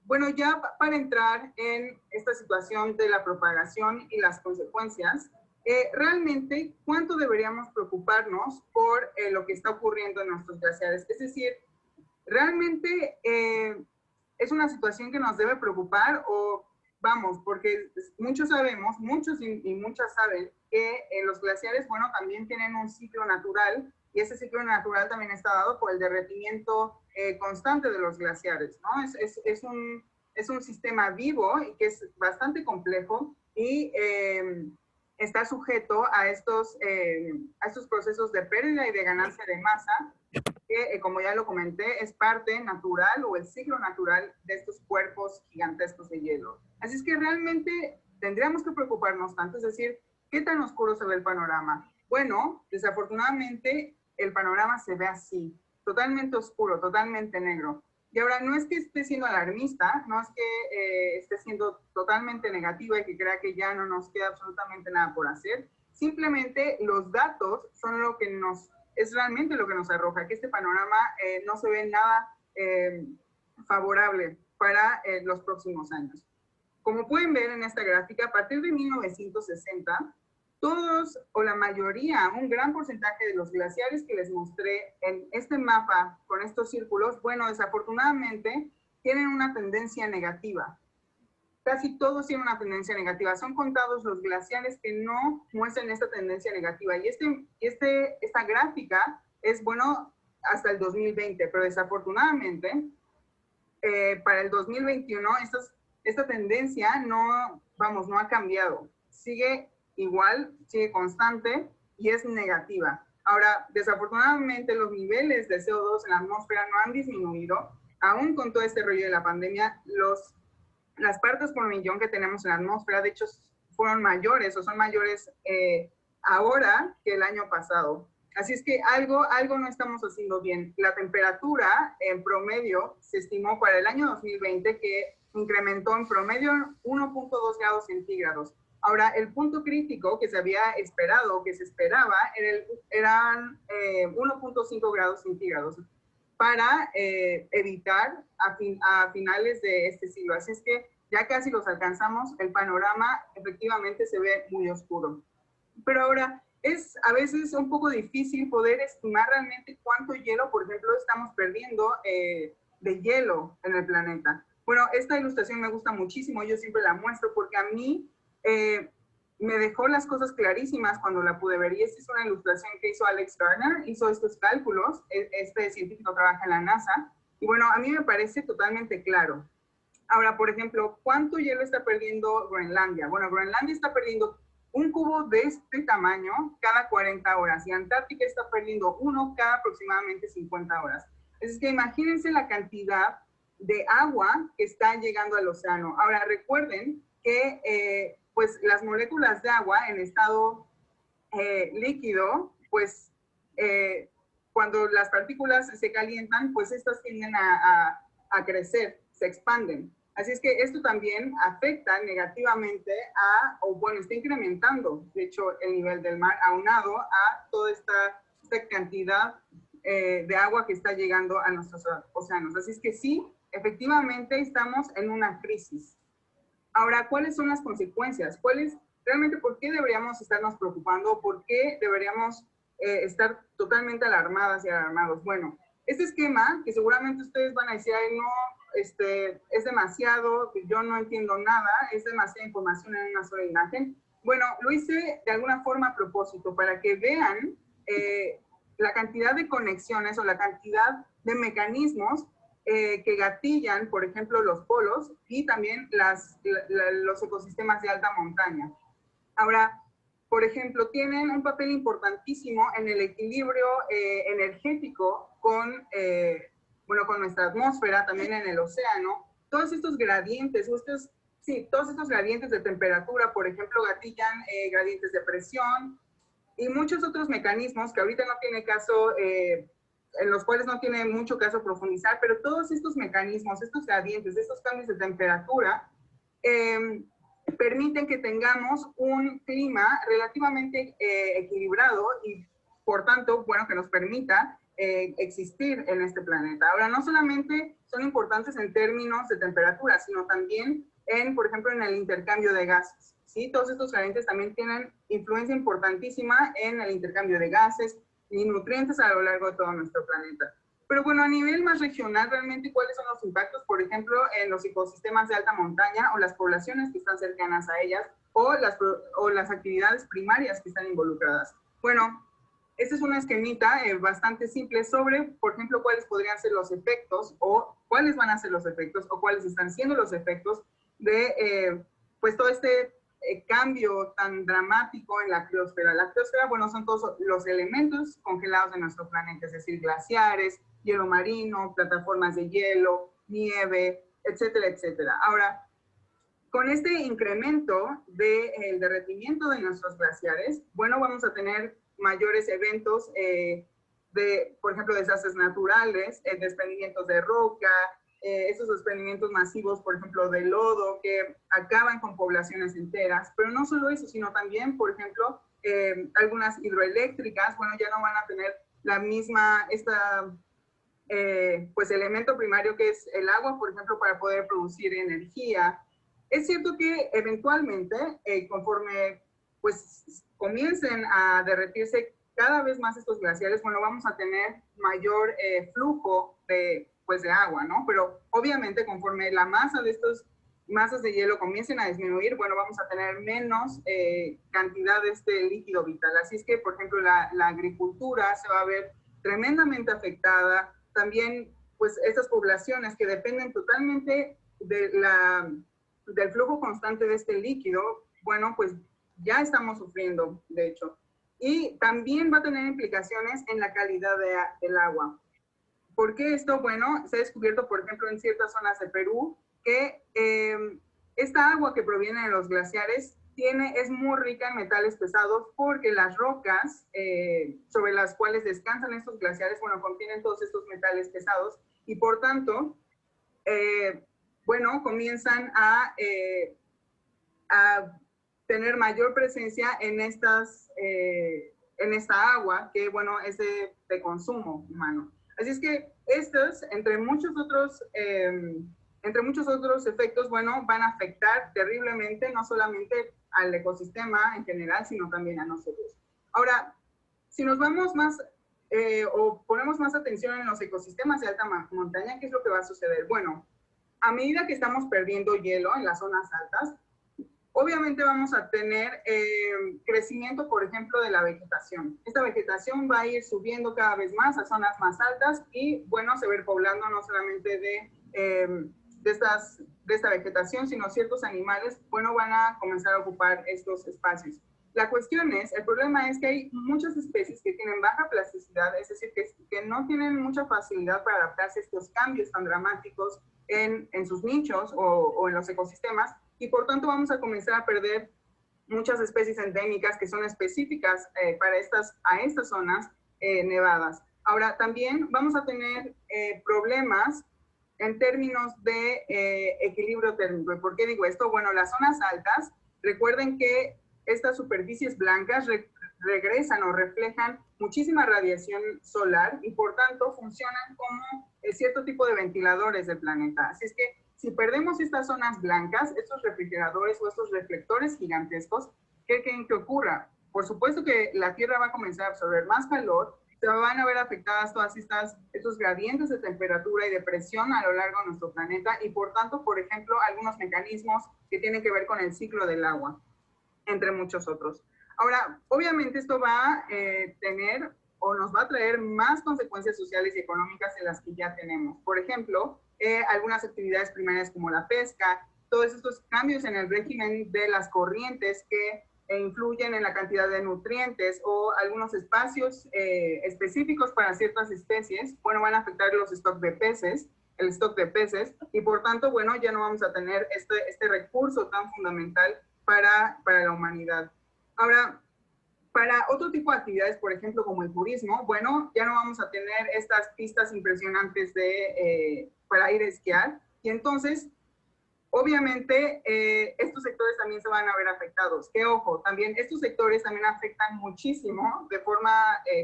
bueno, ya para entrar en esta situación de la propagación y las consecuencias, realmente, ¿cuánto deberíamos preocuparnos por lo que está ocurriendo en nuestros glaciares? Es decir, realmente es una situación que nos debe preocupar o, vamos, porque muchos sabemos, muchos y muchas saben que los glaciares, bueno, también tienen un ciclo natural y ese ciclo natural también está dado por el derretimiento constante de los glaciares, ¿no? Es un sistema vivo y que es bastante complejo y está sujeto a estos procesos de pérdida y de ganancia de masa, que como ya lo comenté, es parte natural o el ciclo natural de estos cuerpos gigantescos de hielo. Así es que realmente tendríamos que preocuparnos tanto, es decir, ¿qué tan oscuro se ve el panorama? Bueno, desafortunadamente el panorama se ve así, totalmente oscuro, totalmente negro. Y ahora, no es que esté siendo alarmista, no es que esté siendo totalmente negativa y que crea que ya no nos queda absolutamente nada por hacer. Simplemente los datos son lo que es realmente lo que nos arroja, que este panorama no se ve nada favorable para los próximos años. Como pueden ver en esta gráfica, a partir de 1960, todos o la mayoría, un gran porcentaje de los glaciares que les mostré en este mapa con estos círculos, bueno, desafortunadamente tienen una tendencia negativa. Casi todos tienen una tendencia negativa. Son contados los glaciares que no muestran esta tendencia negativa. Y esta gráfica es, bueno, hasta el 2020, pero desafortunadamente para el 2021 esta tendencia no ha cambiado. Sigue igual, sigue constante y es negativa. Ahora, desafortunadamente los niveles de CO2 en la atmósfera no han disminuido. Aún con todo este rollo de la pandemia, las partes por millón que tenemos en la atmósfera, de hecho, fueron mayores o son mayores ahora que el año pasado. Así es que algo no estamos haciendo bien. La temperatura en promedio se estimó para el año 2020 que incrementó en promedio 1.2 grados centígrados. Ahora, el punto crítico que se había esperado, que se esperaba, eran 1.5 grados centígrados para evitar a finales de este siglo. Así es que ya casi los alcanzamos, el panorama efectivamente se ve muy oscuro. Pero ahora, es a veces un poco difícil poder estimar realmente cuánto hielo, por ejemplo, estamos perdiendo de hielo en el planeta. Bueno, esta ilustración me gusta muchísimo, yo siempre la muestro porque a mí me dejó las cosas clarísimas cuando la pude ver. Y esta es una ilustración que hizo Alex Gardner, hizo estos cálculos, este científico trabaja en la NASA, y bueno, a mí me parece totalmente claro. Ahora, por ejemplo, ¿cuánto hielo está perdiendo Groenlandia? Bueno, Groenlandia está perdiendo un cubo de este tamaño cada 40 horas y Antártica está perdiendo uno cada aproximadamente 50 horas. Es que imagínense la cantidad de agua que está llegando al océano. Ahora, recuerden que pues las moléculas de agua en estado líquido, pues cuando las partículas se calientan, pues estas tienden a crecer, se expanden. Así es que esto también afecta negativamente o bueno, está incrementando, de hecho, el nivel del mar, aunado a toda esta cantidad de agua que está llegando a nuestros océanos. Así es que sí, efectivamente estamos en una crisis. Ahora, ¿cuáles son las consecuencias? Realmente, ¿por qué deberíamos estarnos preocupando? ¿Por qué deberíamos estar totalmente alarmadas y alarmados? Bueno, este esquema, que seguramente ustedes van a decir, ay, no, es demasiado, yo no entiendo nada, es demasiada información en una sola imagen. Bueno, lo hice de alguna forma a propósito, para que vean la cantidad de conexiones o la cantidad de mecanismos que gatillan, por ejemplo, los polos y también los ecosistemas de alta montaña. Ahora, por ejemplo, tienen un papel importantísimo en el equilibrio energético con nuestra atmósfera, también en el océano. Todos estos gradientes, todos estos gradientes de temperatura, por ejemplo, gatillan gradientes de presión y muchos otros mecanismos que ahorita no tiene caso, en los cuales no tiene mucho caso profundizar, pero todos estos mecanismos, estos gradientes, estos cambios de temperatura, permiten que tengamos un clima relativamente equilibrado y, por tanto, bueno, que nos permita existir en este planeta. Ahora, no solamente son importantes en términos de temperatura, sino también por ejemplo, en el intercambio de gases. ¿Sí? Todos estos gradientes también tienen influencia importantísima en el intercambio de gases y nutrientes a lo largo de todo nuestro planeta. Pero bueno, a nivel más regional, realmente, ¿cuáles son los impactos? Por ejemplo, en los ecosistemas de alta montaña o las poblaciones que están cercanas a ellas o las actividades primarias que están involucradas. Bueno, este es una esquemita bastante simple sobre, por ejemplo, cuáles podrían ser los efectos o cuáles van a ser los efectos o cuáles están siendo los efectos de pues todo este cambio tan dramático en la criosfera. La criosfera, bueno, son todos los elementos congelados de nuestro planeta, es decir, glaciares, hielo marino, plataformas de hielo, nieve, etcétera, etcétera. Ahora, con este incremento del derretimiento de nuestros glaciares, bueno, vamos a tener mayores eventos por ejemplo, desastres naturales, desprendimientos de roca, esos desprendimientos masivos, por ejemplo, de lodo, que acaban con poblaciones enteras. Pero no solo eso, sino también, por ejemplo, algunas hidroeléctricas, bueno, ya no van a tener la misma, pues elemento primario que es el agua, por ejemplo, para poder producir energía. Es cierto que eventualmente, conforme pues comiencen a derretirse cada vez más estos glaciares, bueno, vamos a tener mayor flujo de agua, ¿no? Pero obviamente conforme la masa de estos masas de hielo comiencen a disminuir, bueno, vamos a tener menos cantidad de este líquido vital. Así es que, por ejemplo, la agricultura se va a ver tremendamente afectada. También, pues, estas poblaciones que dependen totalmente del flujo constante de este líquido, bueno, pues ya estamos sufriendo, de hecho. Y también va a tener implicaciones en la calidad del agua. ¿Por qué esto? Bueno, se ha descubierto, por ejemplo, en ciertas zonas de Perú, que esta agua que proviene de los glaciares es muy rica en metales pesados porque las rocas sobre las cuales descansan estos glaciares, bueno, contienen todos estos metales pesados y por tanto, bueno, comienzan a tener mayor presencia en esta agua que, bueno, es de consumo humano. Así es que estos, entre muchos otros efectos, bueno, van a afectar terriblemente no solamente al ecosistema en general, sino también a nosotros. Ahora, si nos vamos más o ponemos más atención en los ecosistemas de alta montaña, ¿qué es lo que va a suceder? Bueno, a medida que estamos perdiendo hielo en las zonas altas, obviamente vamos a tener crecimiento, por ejemplo, de la vegetación. Esta vegetación va a ir subiendo cada vez más a zonas más altas y, bueno, se va a ir poblando no solamente de esta vegetación, sino ciertos animales, bueno, van a comenzar a ocupar estos espacios. La cuestión es, el problema es que hay muchas especies que tienen baja plasticidad, es decir, que no tienen mucha facilidad para adaptarse a estos cambios tan dramáticos en sus nichos o en los ecosistemas, y por tanto vamos a comenzar a perder muchas especies endémicas que son específicas para estas zonas nevadas. Ahora, también vamos a tener problemas en términos de equilibrio térmico. ¿Y por qué digo esto? Bueno, las zonas altas, recuerden que estas superficies blancas regresan o reflejan muchísima radiación solar y por tanto funcionan como cierto tipo de ventiladores del planeta. Así es que si perdemos estas zonas blancas, estos refrigeradores o estos reflectores gigantescos, ¿qué creen que ocurra? Por supuesto que la Tierra va a comenzar a absorber más calor, se van a ver afectadas todas estos gradientes de temperatura y de presión a lo largo de nuestro planeta y por tanto, por ejemplo, algunos mecanismos que tienen que ver con el ciclo del agua, entre muchos otros. Ahora, obviamente esto va a tener o nos va a traer más consecuencias sociales y económicas de las que ya tenemos. Por ejemplo, algunas actividades primarias como la pesca, todos estos cambios en el régimen de las corrientes que influyen en la cantidad de nutrientes o algunos espacios específicos para ciertas especies, bueno, van a afectar los stocks de peces, el stock de peces, y por tanto, bueno, ya no vamos a tener este recurso tan fundamental para la humanidad. Ahora, para otro tipo de actividades, por ejemplo, como el turismo, bueno, ya no vamos a tener estas pistas impresionantes para ir a esquiar, y entonces, obviamente, estos sectores también se van a ver afectados. Que ojo, también estos sectores también afectan muchísimo de forma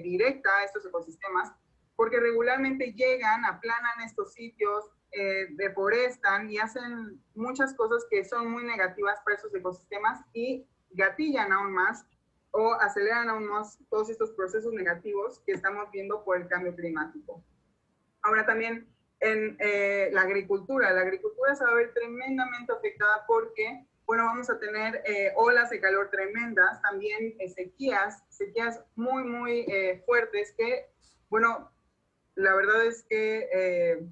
directa a estos ecosistemas, porque regularmente llegan, aplanan estos sitios, deforestan y hacen muchas cosas que son muy negativas para esos ecosistemas y gatillan aún más o aceleran aún más todos estos procesos negativos que estamos viendo por el cambio climático. Ahora también en la agricultura se va a ver tremendamente afectada porque, bueno, vamos a tener olas de calor tremendas, también sequías muy, muy fuertes que, bueno, la verdad es que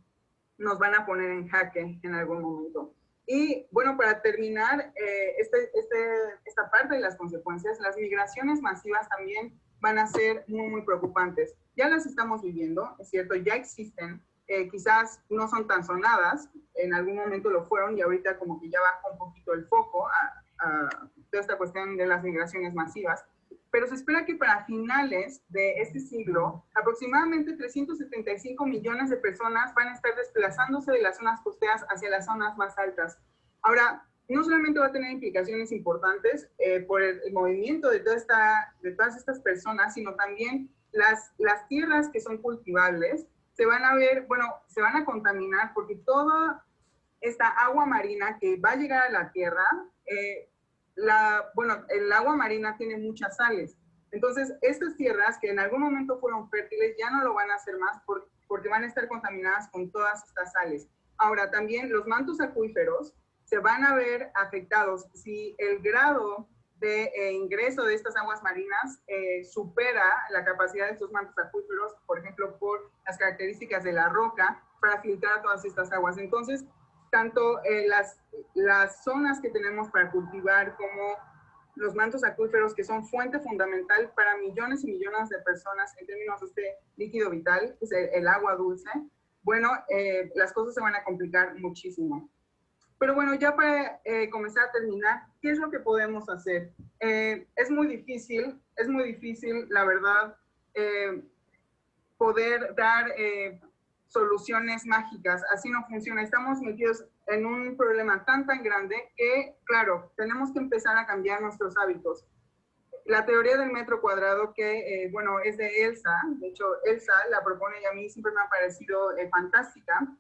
nos van a poner en jaque en algún momento. Y bueno, para terminar esta parte de las consecuencias, las migraciones masivas también van a ser muy, muy preocupantes. Ya las estamos viviendo, es cierto, ya existen, quizás no son tan sonadas, en algún momento lo fueron y ahorita como que ya baja un poquito el foco a toda esta cuestión de las migraciones masivas, pero se espera que para finales de este siglo, aproximadamente 375 millones de personas van a estar desplazándose de las zonas costeras hacia las zonas más altas. Ahora, no solamente va a tener implicaciones importantes por el movimiento de todas estas personas, sino también las tierras que son cultivables se van a ver, bueno, se van a contaminar porque toda esta agua marina que va a llegar a la tierra, el agua marina tiene muchas sales. Entonces, estas tierras que en algún momento fueron fértiles ya no lo van a hacer más porque van a estar contaminadas con todas estas sales. Ahora, también los mantos acuíferos se van a ver afectados si el grado de ingreso de estas aguas marinas supera la capacidad de estos mantos acuíferos, por ejemplo, por las características de la roca, para filtrar todas estas aguas. Entonces, tanto las zonas que tenemos para cultivar como los mantos acuíferos, que son fuente fundamental para millones y millones de personas en términos de este líquido vital, pues el agua dulce, bueno, las cosas se van a complicar muchísimo. Pero bueno, ya para comenzar a terminar, ¿qué es lo que podemos hacer? Es muy difícil, la verdad, poder dar soluciones mágicas. Así no funciona. Estamos metidos en un problema tan grande que, claro, tenemos que empezar a cambiar nuestros hábitos. La teoría del metro cuadrado, que, bueno, es de Elsa, de hecho, Elsa la propone y a mí siempre me ha parecido fantástica,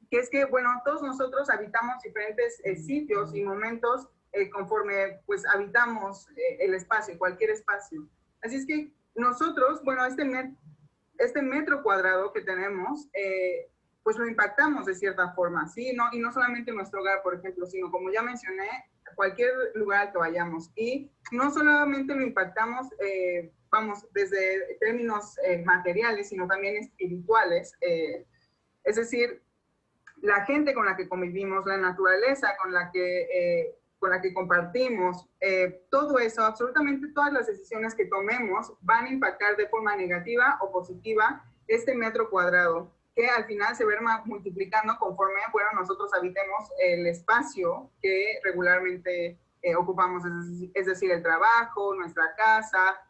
que es que, bueno, todos nosotros habitamos diferentes sitios y momentos conforme, pues, habitamos el espacio, cualquier espacio. Así es que nosotros, bueno, este metro cuadrado que tenemos, pues lo impactamos de cierta forma, ¿sí? No, y no solamente en nuestro hogar, por ejemplo, sino como ya mencioné, cualquier lugar al que vayamos. Y no solamente lo impactamos, vamos, desde términos materiales, sino también espirituales. Es decir, la gente con la que convivimos, la naturaleza con la que compartimos, todo eso, absolutamente todas las decisiones que tomemos van a impactar de forma negativa o positiva este metro cuadrado, que al final se verá multiplicando conforme, bueno, nosotros habitemos el espacio que regularmente ocupamos, es decir, el trabajo, nuestra casa,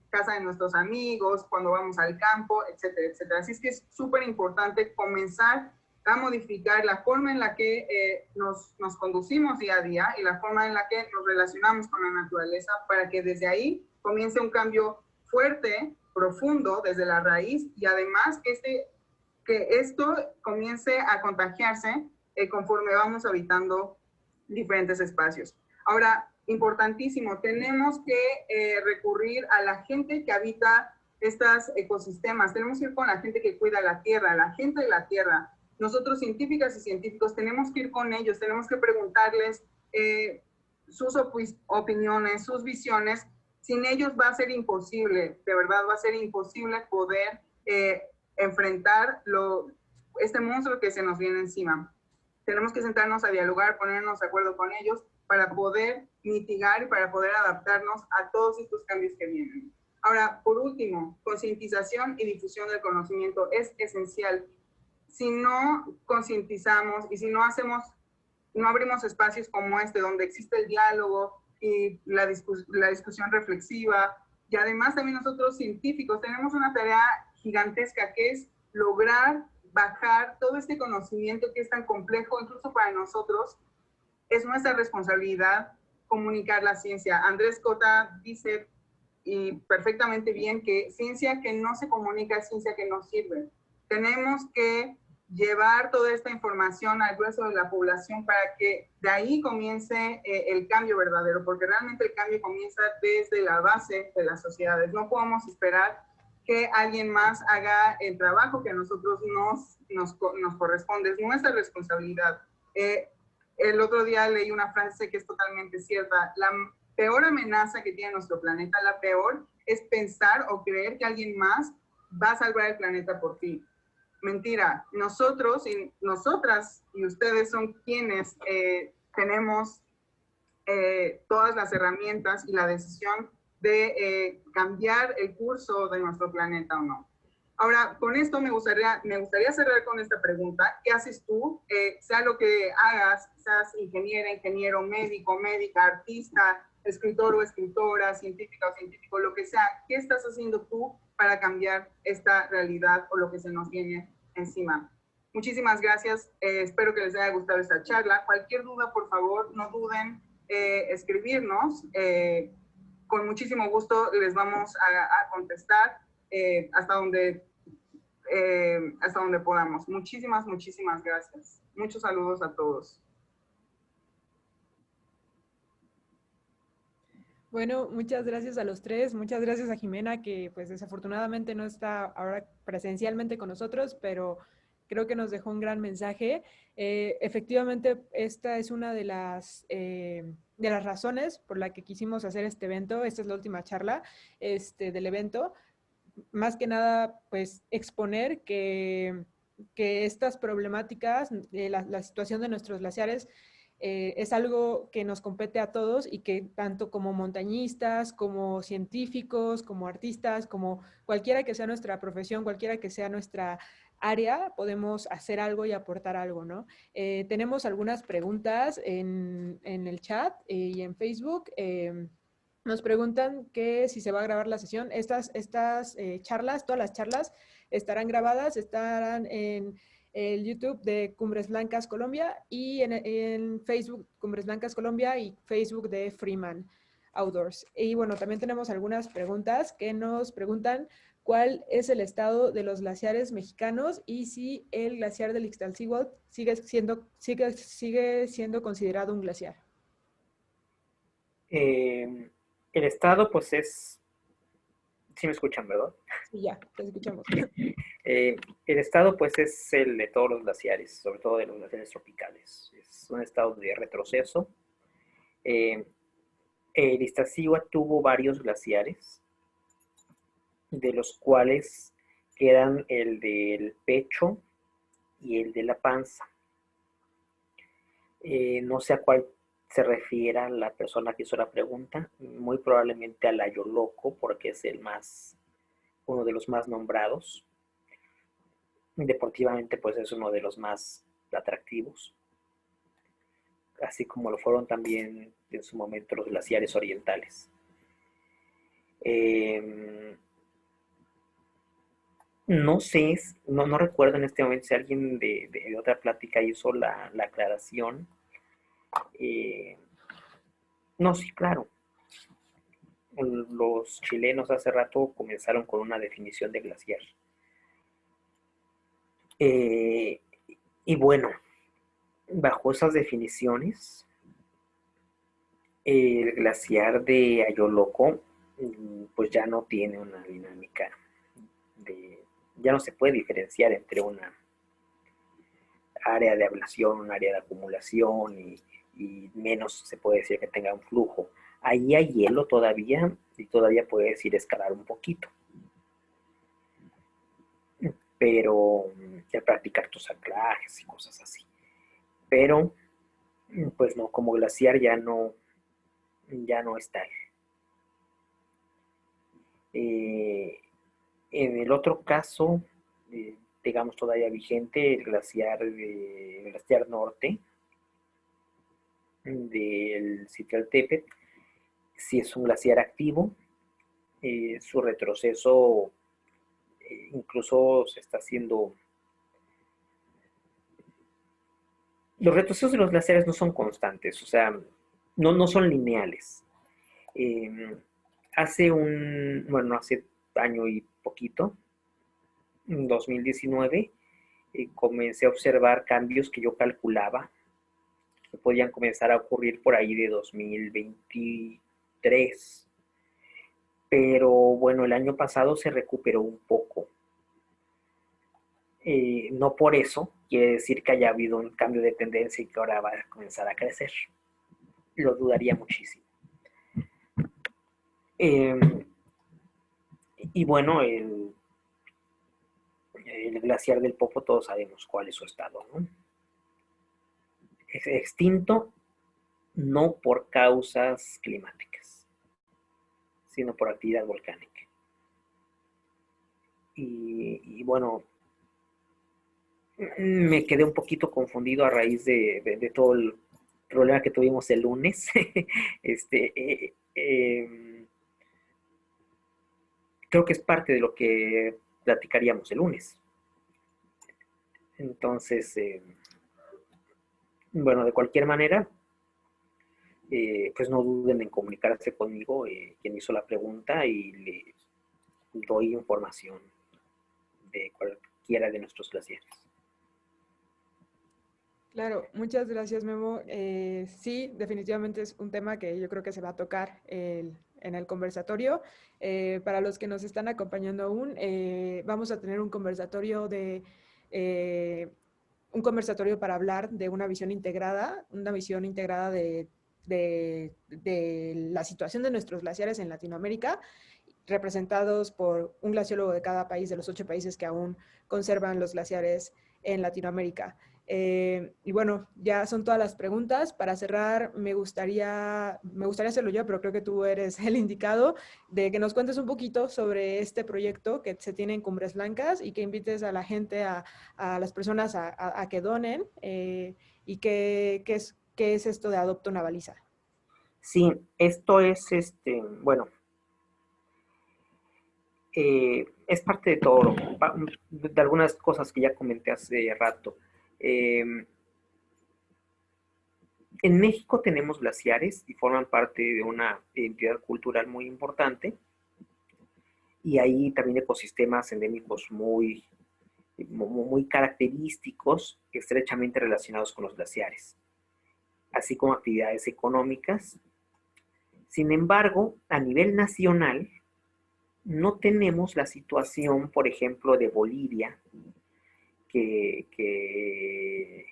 casa de nuestros amigos, cuando vamos al campo, etcétera, etcétera. Así es que es súper importante comenzar a modificar la forma en la que nos conducimos día a día y la forma en la que nos relacionamos con la naturaleza para que desde ahí comience un cambio fuerte, profundo, desde la raíz y además que esto comience a contagiarse conforme vamos habitando diferentes espacios. Ahora, importantísimo, tenemos que recurrir a la gente que habita estos ecosistemas, tenemos que ir con la gente que cuida la tierra, la gente de la tierra. Nosotros, científicas y científicos, tenemos que ir con ellos, tenemos que preguntarles sus opiniones, sus visiones. Sin ellos va a ser imposible, de verdad va a ser imposible poder enfrentar este monstruo que se nos viene encima. Tenemos que sentarnos a dialogar, ponernos de acuerdo con ellos para poder mitigar y para poder adaptarnos a todos estos cambios que vienen. Ahora, por último, concientización y difusión del conocimiento es esencial. Si no concientizamos y si no abrimos espacios como este, donde existe el diálogo y la discusión reflexiva, y además también nosotros científicos tenemos una tarea gigantesca que es lograr bajar todo este conocimiento que es tan complejo, incluso para nosotros, es nuestra responsabilidad comunicar la ciencia. Andrés Cota dice, y perfectamente bien, que ciencia que no se comunica es ciencia que no sirve. Tenemos que llevar toda esta información al grueso de la población para que de ahí comience el cambio verdadero, porque realmente el cambio comienza desde la base de las sociedades. No podemos esperar que alguien más haga el trabajo que a nosotros nos corresponde, es nuestra responsabilidad. El otro día leí una frase que es totalmente cierta: la peor amenaza que tiene nuestro planeta, la peor, es pensar o creer que alguien más va a salvar el planeta por ti. Mentira, nosotros y nosotras y ustedes son quienes tenemos todas las herramientas y la decisión de cambiar el curso de nuestro planeta o no. Ahora, con esto me gustaría cerrar con esta pregunta. ¿Qué haces tú? Sea lo que hagas, seas ingeniera, ingeniero, médico, médica, artista, escritor o escritora, científica o científico, lo que sea, ¿qué estás haciendo tú para cambiar esta realidad o lo que se nos viene encima? Muchísimas gracias. Espero que les haya gustado esta charla. Cualquier duda, por favor, no duden escribirnos. Con muchísimo gusto les vamos a contestar hasta donde podamos. Muchísimas gracias. Muchos saludos a todos. Bueno, muchas gracias a los tres, muchas gracias a Jimena, que pues desafortunadamente no está ahora presencialmente con nosotros, pero creo que nos dejó un gran mensaje. Efectivamente, esta es una de las razones por la que quisimos hacer este evento. Esta es la última charla del evento. Más que nada, pues exponer que estas problemáticas, la situación de nuestros glaciares, es algo que nos compete a todos y que tanto como montañistas, como científicos, como artistas, como cualquiera que sea nuestra profesión, cualquiera que sea nuestra área, podemos hacer algo y aportar algo, ¿no? Tenemos algunas preguntas en el chat y en Facebook. Nos preguntan que si se va a grabar la sesión. Estas charlas, todas las charlas estarán grabadas, estarán en el YouTube de Cumbres Blancas Colombia y en Facebook Cumbres Blancas Colombia y Facebook de Freeman Outdoors. Y bueno, también tenemos algunas preguntas que nos preguntan cuál es el estado de los glaciares mexicanos y si el glaciar del Iztaccíhuatl sigue siendo considerado un glaciar. El estado pues es Sí me escuchan, ¿verdad? Sí, ya, te escuchamos. El estado, pues, es el de todos los glaciares, sobre todo de los glaciares tropicales. Es un estado de retroceso. Eh, el Iztaccíhuatl tuvo varios glaciares, de los cuales quedan el del pecho y el de la panza. No sé a cuál se refiera la persona que hizo la pregunta, muy probablemente al Ayoloco, porque es uno de los más nombrados. Deportivamente, pues es uno de los más atractivos, así como lo fueron también en su momento los glaciares orientales. No sé, no recuerdo en este momento si alguien de otra plática hizo la aclaración. No, sí, claro. Los chilenos hace rato comenzaron con una definición de glaciar. Y bueno, bajo esas definiciones, el glaciar de Ayoloco pues ya no tiene una dinámica ya no se puede diferenciar entre una área de ablación, un área de acumulación y menos se puede decir que tenga un flujo. Ahí hay hielo todavía y todavía puedes ir a escalar un poquito. Pero ya practicar tus anclajes y cosas así. Pero pues no, como glaciar ya no está. En el otro caso, digamos todavía vigente, el glaciar norte del Citlaltépetl, si es un glaciar activo, su retroceso incluso se está haciendo. Los retrocesos de los glaciares no son constantes, o sea, no son lineales. Hace año y poquito, en 2019, comencé a observar cambios que yo calculaba que podían comenzar a ocurrir por ahí de 2023. Pero bueno, el año pasado se recuperó un poco. No por eso quiere decir que haya habido un cambio de tendencia y que ahora va a comenzar a crecer. Lo dudaría muchísimo. Y bueno, el glaciar del Popo todos sabemos cuál es su estado, ¿no? Es extinto no por causas climáticas, sino por actividad volcánica. Y bueno, me quedé un poquito confundido a raíz de todo el problema que tuvimos el lunes. Creo que es parte de lo que platicaríamos el lunes. Entonces, bueno, de cualquier manera, pues no duden en comunicarse conmigo, quien hizo la pregunta, y le doy información de cualquiera de nuestros glaciares. Claro, muchas gracias, Memo. Sí, definitivamente es un tema que yo creo que se va a tocar en el conversatorio. Para los que nos están acompañando aún, vamos a tener un conversatorio para hablar de una visión integrada de la situación de nuestros glaciares en Latinoamérica, representados por un glaciólogo de cada país, de los 8 países que aún conservan los glaciares en Latinoamérica. Y bueno, ya son todas las preguntas. Para cerrar, me gustaría hacerlo yo, pero creo que tú eres el indicado, de que nos cuentes un poquito sobre este proyecto que se tiene en Cumbres Blancas y que invites a la gente, a las personas a que donen, y qué es esto de Adopta una Baliza. Sí, esto es, bueno, es parte de todo, de algunas cosas que ya comenté hace rato. En México tenemos glaciares y forman parte de una identidad cultural muy importante, y hay también ecosistemas endémicos muy característicos, estrechamente relacionados con los glaciares, así como actividades económicas. Sin embargo, a nivel nacional, no tenemos la situación, por ejemplo, de Bolivia, que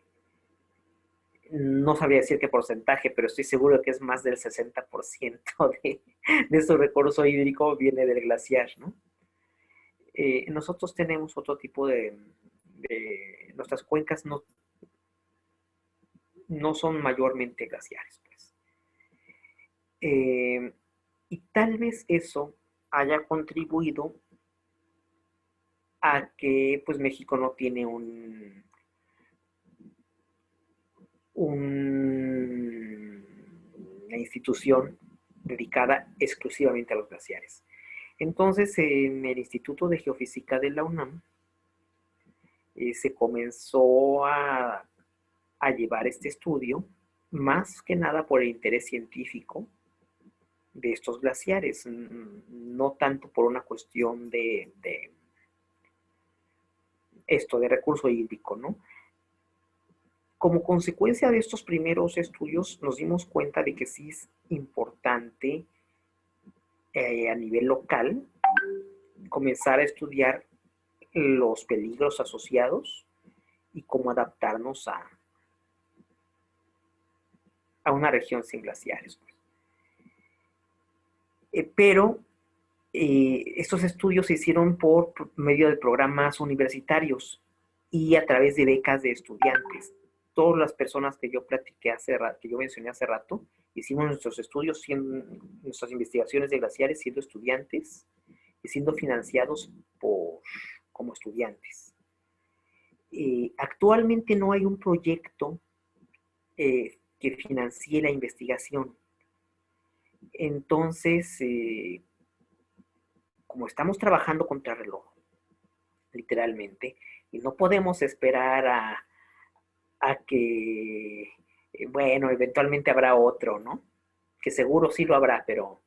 no sabría decir qué porcentaje, pero estoy seguro que es más del 60% de su recurso hídrico viene del glaciar, ¿no? Nosotros tenemos otro tipo nuestras cuencas no son mayormente glaciares, pues. Y tal vez eso haya contribuido a que pues México no tiene una institución dedicada exclusivamente a los glaciares. Entonces, en el Instituto de Geofísica de la UNAM se comenzó a llevar este estudio, más que nada por el interés científico de estos glaciares, no tanto por una cuestión de recurso hídrico, ¿no? Como consecuencia de estos primeros estudios, nos dimos cuenta de que sí es importante a nivel local comenzar a estudiar los peligros asociados y cómo adaptarnos a una región sin glaciares. Pero estos estudios se hicieron por medio de programas universitarios y a través de becas de estudiantes. Todas las personas que yo platiqué que yo mencioné hace rato, hicimos nuestros estudios, nuestras investigaciones de glaciares siendo estudiantes y siendo financiados como estudiantes. Actualmente no hay un proyecto que financie la investigación. Entonces, como estamos trabajando contra reloj, literalmente, y no podemos esperar a que, bueno, eventualmente habrá otro, ¿no? Que seguro sí lo habrá, pero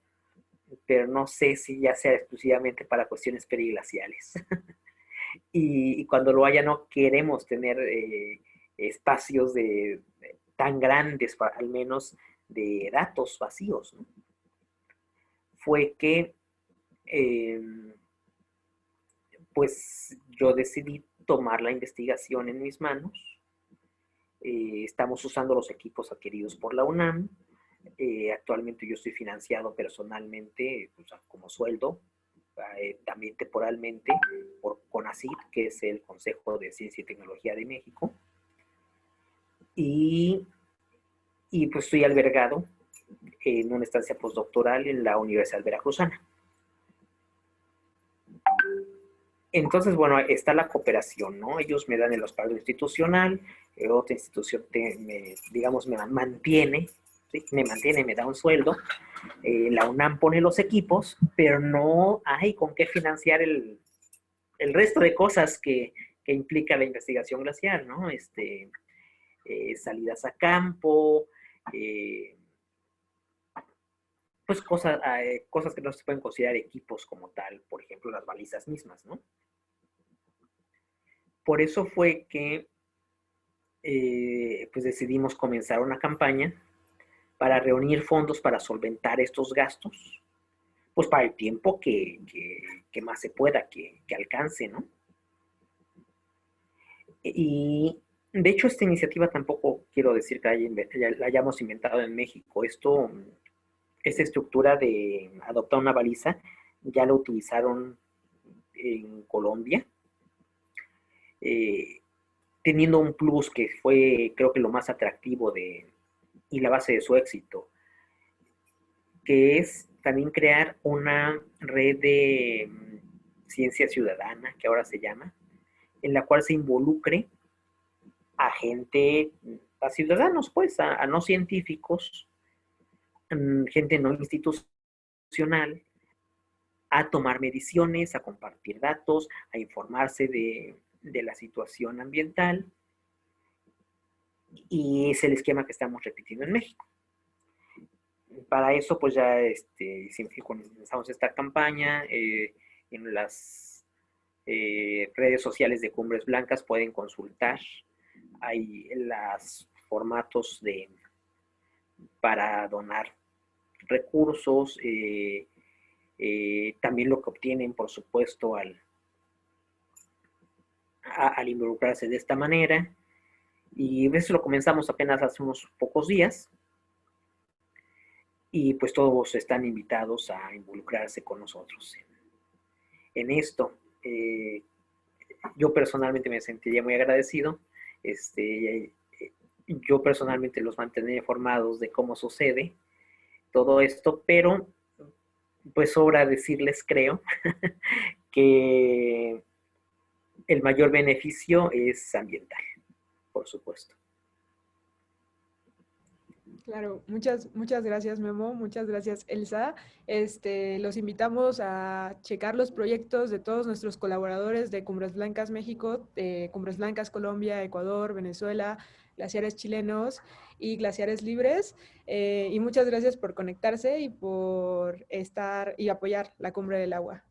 no sé si ya sea exclusivamente para cuestiones periglaciales. y cuando lo haya no queremos tener espacios tan grandes, al menos de datos vacíos, ¿no? Fue que pues yo decidí tomar la investigación en mis manos. Estamos usando los equipos adquiridos por la UNAM. Actualmente yo estoy financiado personalmente, o sea, como sueldo, también temporalmente, por CONACYT, que es el Consejo de Ciencia y Tecnología de México. Y pues estoy albergado en una estancia postdoctoral en la Universidad Veracruzana. Entonces, bueno, está la cooperación, ¿no? Ellos me dan el respaldo institucional, otra institución, digamos, me mantiene, ¿sí? Me da un sueldo, la UNAM pone los equipos, pero no hay con qué financiar el resto de cosas que implica la investigación glacial, ¿no? Salidas a campo, pues cosas que no se pueden considerar equipos como tal, por ejemplo, las balizas mismas, ¿no? Por eso fue que pues decidimos comenzar una campaña para reunir fondos para solventar estos gastos, pues para el tiempo que más se pueda, que alcance, ¿no? Y de hecho esta iniciativa tampoco quiero decir que la hayamos inventado en México. Esta estructura de adoptar una baliza ya la utilizaron en Colombia, teniendo un plus que fue, creo que lo más atractivo y la base de su éxito, que es también crear una red de ciencia ciudadana, que ahora se llama, en la cual se involucre a gente, a ciudadanos, pues, a no científicos, gente no institucional, a tomar mediciones, a compartir datos, a informarse de la situación ambiental. Y es el esquema que estamos repitiendo en México. Para eso, pues ya comenzamos esta campaña. En las redes sociales de Cumbres Blancas pueden consultar. Hay los formatos para donar recursos. también lo que obtienen, por supuesto, al involucrarse de esta manera. Y eso lo comenzamos apenas hace unos pocos días. Y pues todos están invitados a involucrarse con nosotros en esto. Yo personalmente me sentiría muy agradecido. Yo personalmente los mantendré informados de cómo sucede todo esto, pero pues sobra decirles, creo, que el mayor beneficio es ambiental, por supuesto. Claro, muchas gracias Memo, muchas gracias Elsa. Los invitamos a checar los proyectos de todos nuestros colaboradores de Cumbres Blancas México, Cumbres Blancas Colombia, Ecuador, Venezuela, Glaciares Chilenos y Glaciares Libres. Y muchas gracias por conectarse y por estar y apoyar la Cumbre del Agua.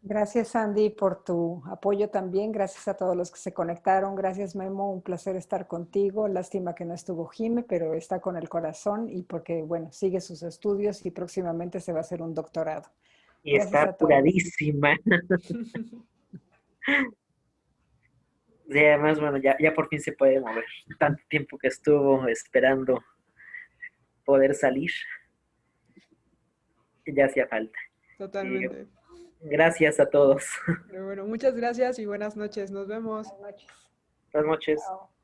Gracias, Andy, por tu apoyo también. Gracias a todos los que se conectaron. Gracias, Memo. Un placer estar contigo. Lástima que no estuvo Jime, pero está con el corazón y porque, bueno, sigue sus estudios y próximamente se va a hacer un doctorado. Y gracias está apuradísima. Y además, bueno, ya por fin se puede mover. Tanto tiempo que estuvo esperando poder salir, ya hacía falta. Totalmente. Gracias a todos. Pero bueno, muchas gracias y buenas noches. Nos vemos. Buenas noches. Buenas noches. Chao.